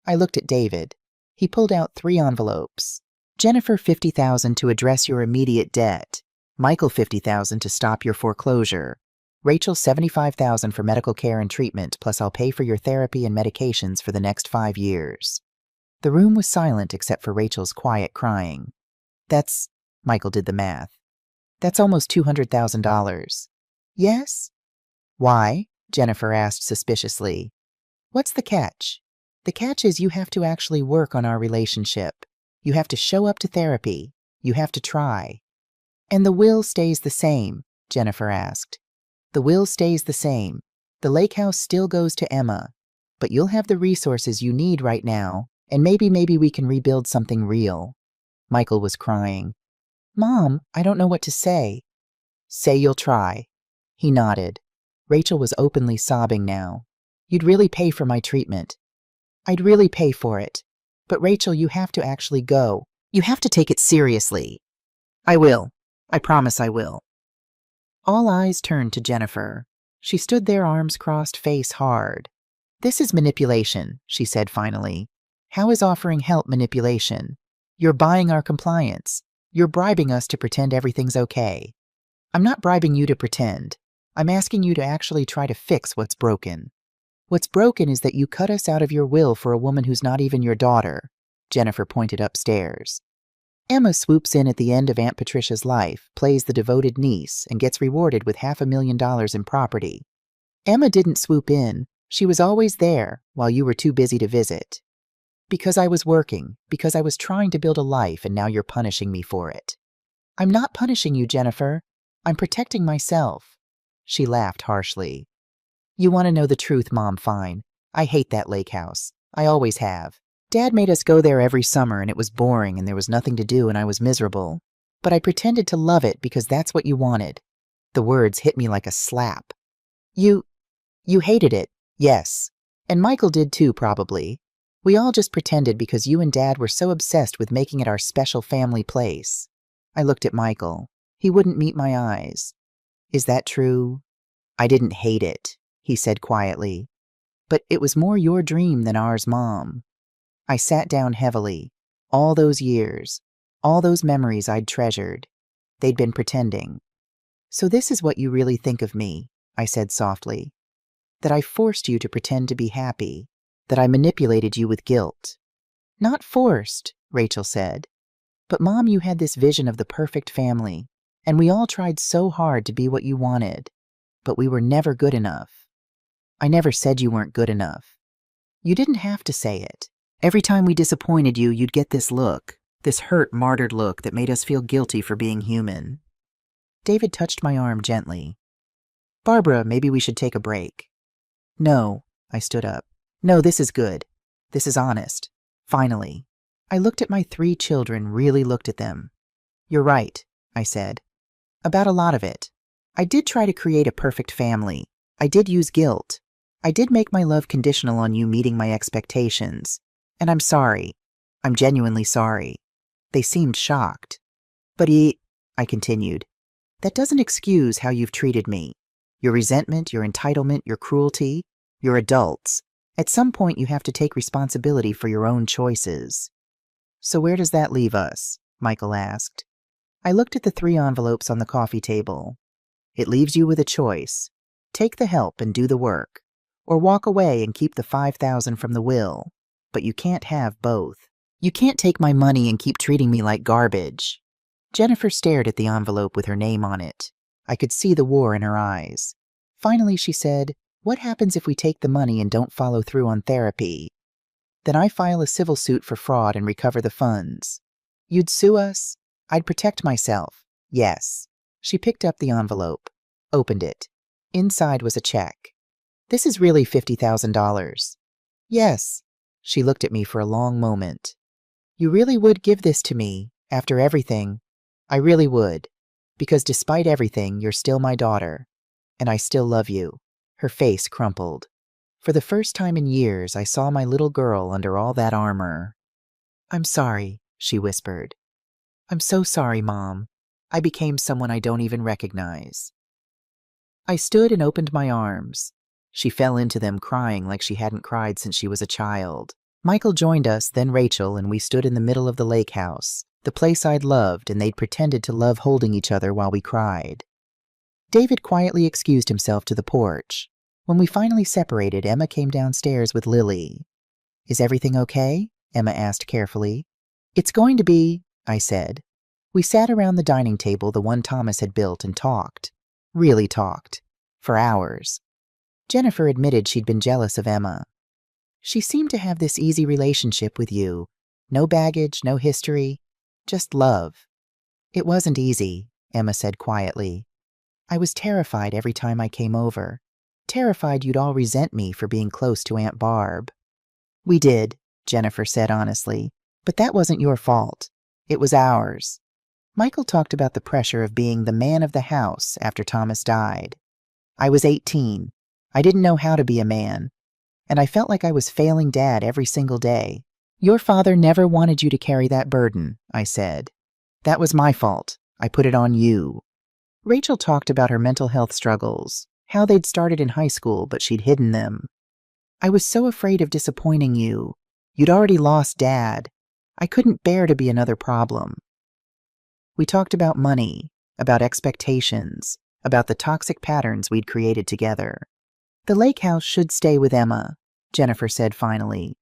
I looked at David. He pulled out 3 envelopes. Jennifer, $50,000 to address your immediate debt. Michael, $50,000 to stop your foreclosure. Rachel, $75,000 for medical care and treatment, plus I'll pay for your therapy and medications for the next 5 years. The room was silent except for Rachel's quiet crying. Michael did the math. That's almost $200,000. Yes? Why? Jennifer asked suspiciously. What's the catch? The catch is you have to actually work on our relationship. You have to show up to therapy. You have to try. And the will stays the same, Jennifer asked. The will stays the same. The lake house still goes to Emma. But you'll have the resources you need right now, and maybe we can rebuild something real. Michael was crying. Mom, I don't know what to say. Say you'll try. He nodded. Rachel was openly sobbing now. You'd really pay for my treatment. I'd really pay for it. But Rachel, you have to actually go. You have to take it seriously. I will. I promise I will. All eyes turned to Jennifer. She stood there, arms crossed, face hard. This is manipulation, she said finally. How is offering help manipulation? You're buying our compliance. You're bribing us to pretend everything's okay. I'm not bribing you to pretend. I'm asking you to actually try to fix what's broken. What's broken is that you cut us out of your will for a woman who's not even your daughter. Jennifer pointed upstairs. Emma swoops in at the end of Aunt Patricia's life, plays the devoted niece, and gets rewarded with $500,000 in property. Emma didn't swoop in. She was always there while you were too busy to visit. Because I was working, because I was trying to build a life, and now you're punishing me for it. I'm not punishing you, Jennifer. I'm protecting myself. She laughed harshly. You want to know the truth, Mom? Fine. I hate that lake house. I always have. Dad made us go there every summer, and it was boring, and there was nothing to do, and I was miserable. But I pretended to love it because that's what you wanted. The words hit me like a slap. You hated it, yes. And Michael did too, probably. We all just pretended because you and Dad were so obsessed with making it our special family place. I looked at Michael. He wouldn't meet my eyes. Is that true? I didn't hate it, he said quietly. But it was more your dream than ours, Mom. I sat down heavily. All those years, all those memories I'd treasured, they'd been pretending. So this is what you really think of me, I said softly. That I forced you to pretend to be happy, that I manipulated you with guilt. Not forced, Rachel said. But Mom, you had this vision of the perfect family, and we all tried so hard to be what you wanted, but we were never good enough. I never said you weren't good enough. You didn't have to say it. Every time we disappointed you, you'd get this look, this hurt, martyred look that made us feel guilty for being human. David touched my arm gently. Barbara, maybe we should take a break. No, I stood up. No, this is good. This is honest. Finally. I looked at my 3 children, really looked at them. You're right, I said. About a lot of it. I did try to create a perfect family. I did use guilt. I did make my love conditional on you meeting my expectations. And I'm sorry. I'm genuinely sorry. They seemed shocked. But I continued, that doesn't excuse how you've treated me. Your resentment, your entitlement, your cruelty. You're adults. At some point you have to take responsibility for your own choices. So where does that leave us? Michael asked. I looked at the 3 envelopes on the coffee table. It leaves you with a choice. Take the help and do the work. Or walk away and keep the $5,000 from the will. But you can't have both. You can't take my money and keep treating me like garbage. Jennifer stared at the envelope with her name on it. I could see the war in her eyes. Finally she said, what happens if we take the money and don't follow through on therapy? Then I file a civil suit for fraud and recover the funds. You'd sue us? I'd protect myself. Yes. She picked up the envelope, opened it. Inside was a check. This is really $50,000. Yes. She looked at me for a long moment. You really would give this to me, after everything? I really would. Because despite everything, you're still my daughter. And I still love you. Her face crumpled. For the first time in years, I saw my little girl under all that armor. "I'm sorry," she whispered. "I'm so sorry, Mom. I became someone I don't even recognize." I stood and opened my arms. She fell into them crying like she hadn't cried since she was a child. Michael joined us, then Rachel, and we stood in the middle of the lake house, the place I'd loved, and they'd pretended to love holding each other while we cried. David quietly excused himself to the porch. When we finally separated, Emma came downstairs with Lily. "Is everything okay?" Emma asked carefully. "It's going to be," I said. We sat around the dining table, the one Thomas had built, and talked. Really talked. For hours. Jennifer admitted she'd been jealous of Emma. "She seemed to have this easy relationship with you. No baggage, no history, just love." "It wasn't easy," Emma said quietly. "I was terrified every time I came over. Terrified you'd all resent me for being close to Aunt Barb." "We did," Jennifer said honestly. "But that wasn't your fault. It was ours." Michael talked about the pressure of being the man of the house after Thomas died. "I was 18. I didn't know how to be a man. And I felt like I was failing Dad every single day." "Your father never wanted you to carry that burden," I said. "That was my fault. I put it on you." Rachel talked about her mental health struggles, how they'd started in high school but she'd hidden them. "I was so afraid of disappointing you. You'd already lost Dad. I couldn't bear to be another problem." We talked about money, about expectations, about the toxic patterns we'd created together. "The lake house should stay with Emma," Jennifer said finally.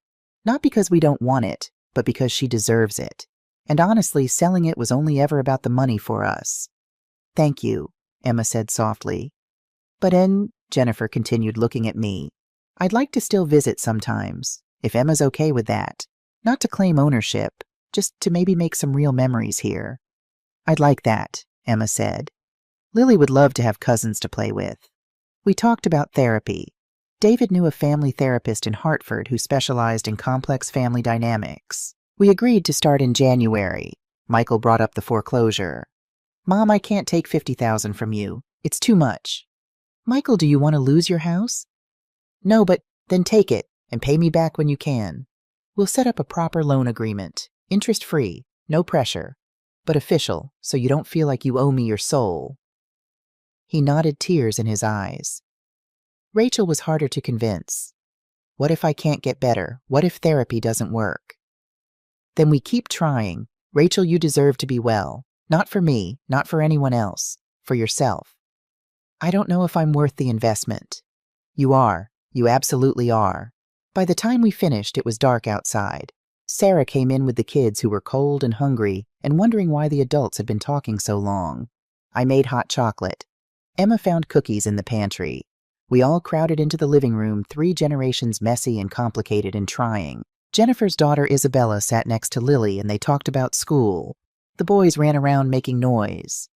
"Not because we don't want it, but because she deserves it. And honestly, selling it was only ever about the money for us." "Thank you," Emma said softly. Jennifer continued looking at me. "I'd like to still visit sometimes, if Emma's okay with that. Not to claim ownership, just to maybe make some real memories here." "I'd like that," Emma said. "Lily would love to have cousins to play with." We talked about therapy. David knew a family therapist in Hartford who specialized in complex family dynamics. We agreed to start in January. Michael brought up the foreclosure. "Mom, I can't take $50,000 from you. It's too much." "Michael, do you want to lose your house?" "No, but then take it and pay me back when you can. We'll set up a proper loan agreement, interest-free, no pressure, but official, so you don't feel like you owe me your soul." He nodded, tears in his eyes. Rachel was harder to convince. "What if I can't get better? What if therapy doesn't work?" "Then we keep trying. Rachel, you deserve to be well. Not for me, not for anyone else. For yourself." "I don't know if I'm worth the investment." "You are. You absolutely are." By the time we finished, it was dark outside. Sarah came in with the kids who were cold and hungry and wondering why the adults had been talking so long. I made hot chocolate. Emma found cookies in the pantry. We all crowded into the living room, 3 generations messy and complicated and trying. Jennifer's daughter Isabella sat next to Lily and they talked about school. The boys ran around making noise.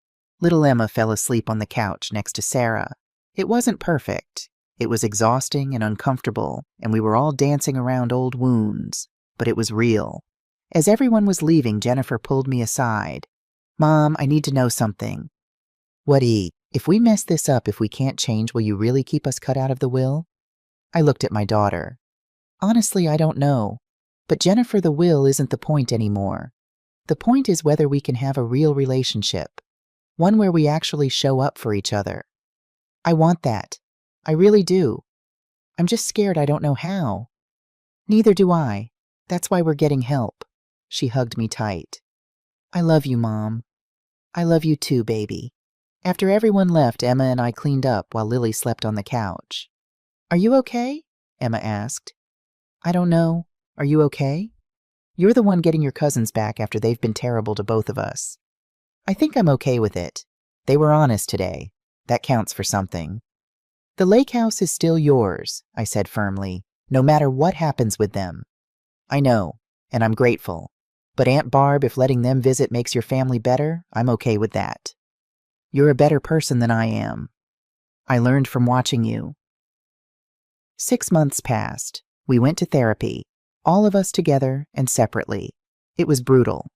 Little Emma fell asleep on the couch next to Sarah. It wasn't perfect. It was exhausting and uncomfortable, and we were all dancing around old wounds. But it was real. As everyone was leaving, Jennifer pulled me aside. "Mom, I need to know something." "What, E? If we mess this up, if we can't change, will you really keep us cut out of the will?" I looked at my daughter. "Honestly, I don't know. But Jennifer, the will isn't the point anymore. The point is whether we can have a real relationship. One where we actually show up for each other. I want that. I really do. I'm just scared I don't know how." "Neither do I. That's why we're getting help." She hugged me tight. "I love you, Mom." "I love you too, baby." After everyone left, Emma and I cleaned up while Lily slept on the couch. "Are you okay?" Emma asked. "I don't know. Are you okay? You're the one getting your cousins back after they've been terrible to both of us." "I think I'm okay with it. They were honest today. That counts for something." "The lake house is still yours," I said firmly, "no matter what happens with them." "I know, and I'm grateful. But Aunt Barb, if letting them visit makes your family better, I'm okay with that. You're a better person than I am. I learned from watching you." 6 months passed. We went to therapy, all of us together and separately. It was brutal.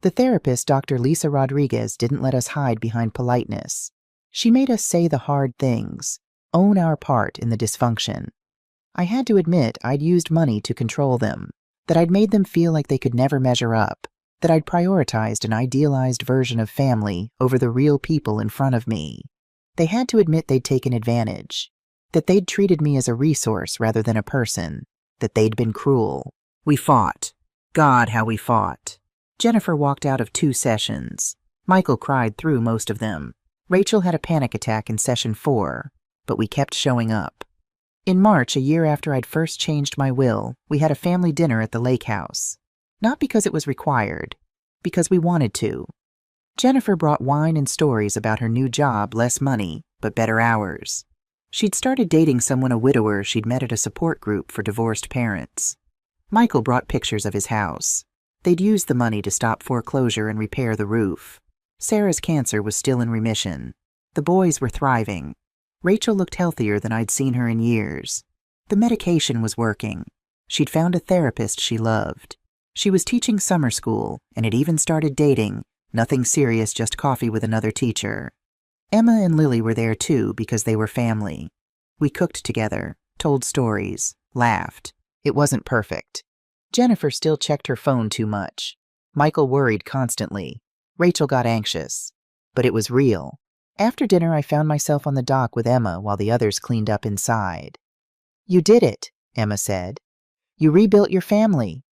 The therapist, Dr. Lisa Rodriguez, didn't let us hide behind politeness. She made us say the hard things, own our part in the dysfunction. I had to admit I'd used money to control them, that I'd made them feel like they could never measure up, that I'd prioritized an idealized version of family over the real people in front of me. They had to admit they'd taken advantage, that they'd treated me as a resource rather than a person, that they'd been cruel. We fought. God, how we fought. Jennifer walked out of 2 sessions. Michael cried through most of them. Rachel had a panic attack in session 4, but we kept showing up. In March, a year after I'd first changed my will, we had a family dinner at the lake house. Not because it was required, because we wanted to. Jennifer brought wine and stories about her new job, less money, but better hours. She'd started dating someone, a widower she'd met at a support group for divorced parents. Michael brought pictures of his house. They'd used the money to stop foreclosure and repair the roof. Sarah's cancer was still in remission. The boys were thriving. Rachel looked healthier than I'd seen her in years. The medication was working. She'd found a therapist she loved. She was teaching summer school and had even started dating. Nothing serious, just coffee with another teacher. Emma and Lily were there too because they were family. We cooked together, told stories, laughed. It wasn't perfect. Jennifer still checked her phone too much. Michael worried constantly. Rachel got anxious. But it was real. After dinner, I found myself on the dock with Emma while the others cleaned up inside. "You did it," Emma said. "You rebuilt your family."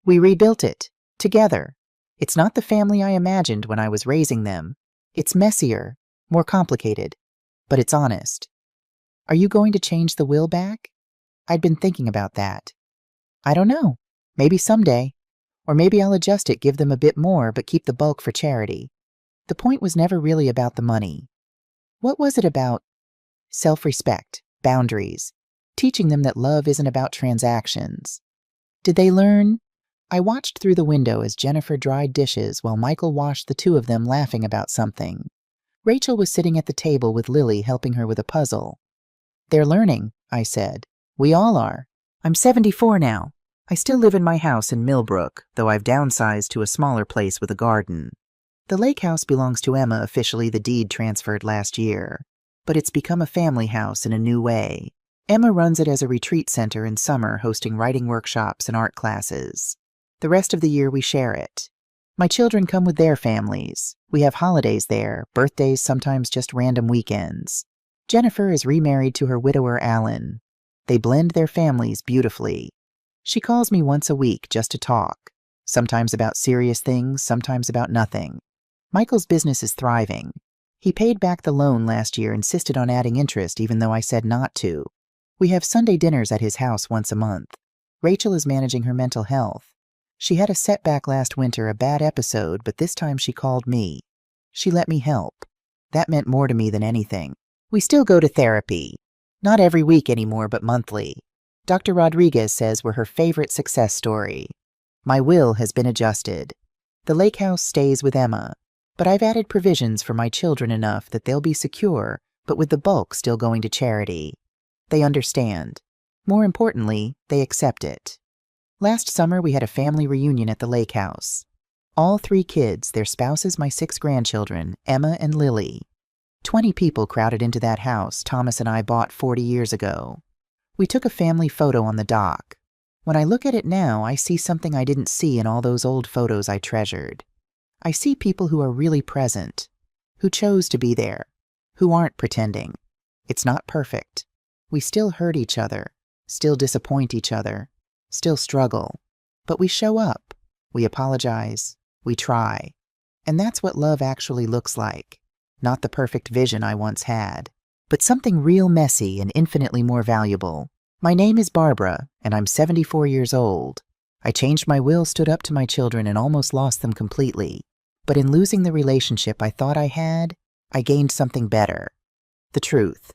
"We rebuilt it. Together. It's not the family I imagined when I was raising them. It's messier, more complicated. But it's honest." "Are you going to change the will back?" I'd been thinking about that. "I don't know. Maybe someday. Or maybe I'll adjust it, give them a bit more, but keep the bulk for charity." The point was never really about the money. What was it about? Self-respect, boundaries, teaching them that love isn't about transactions. Did they learn? I watched through the window as Jennifer dried dishes while Michael washed, the 2 of them laughing about something. Rachel was sitting at the table with Lily helping her with a puzzle. "They're learning," I said. "We all are. I'm 74 now. I still live in my house in Millbrook, though I've downsized to a smaller place with a garden. The lake house belongs to Emma, officially. The deed transferred last year. But it's become a family house in a new way. Emma runs it as a retreat center in summer, hosting writing workshops and art classes. The rest of the year we share it. My children come with their families. We have holidays there, birthdays, sometimes just random weekends. Jennifer is remarried to her widower, Alan. They blend their families beautifully. She calls me once a week just to talk, sometimes about serious things, sometimes about nothing. Michael's business is thriving. He paid back the loan last year, insisted on adding interest even though I said not to. We have Sunday dinners at his house once a month. Rachel is managing her mental health. She had a setback last winter, a bad episode, but this time she called me. She let me help. That meant more to me than anything. We still go to therapy. Not every week anymore, but monthly. Dr. Rodriguez says we're her favorite success story. My will has been adjusted. The lake house stays with Emma, but I've added provisions for my children enough that they'll be secure, but with the bulk still going to charity. They understand. More importantly, they accept it. Last summer, we had a family reunion at the lake house. All 3 kids, their spouses, my 6 grandchildren, Emma and Lily. 20 people crowded into that house Thomas and I bought 40 years ago. We took a family photo on the dock. When I look at it now, I see something I didn't see in all those old photos I treasured. I see people who are really present, who chose to be there, who aren't pretending. It's not perfect. We still hurt each other, still disappoint each other, still struggle. But we show up, we apologize, we try. And that's what love actually looks like. Not the perfect vision I once had, but something real messy and infinitely more valuable. My name is Barbara, and I'm 74 years old. I changed my will, stood up to my children, and almost lost them completely. But in losing the relationship I thought I had, I gained something better. The truth.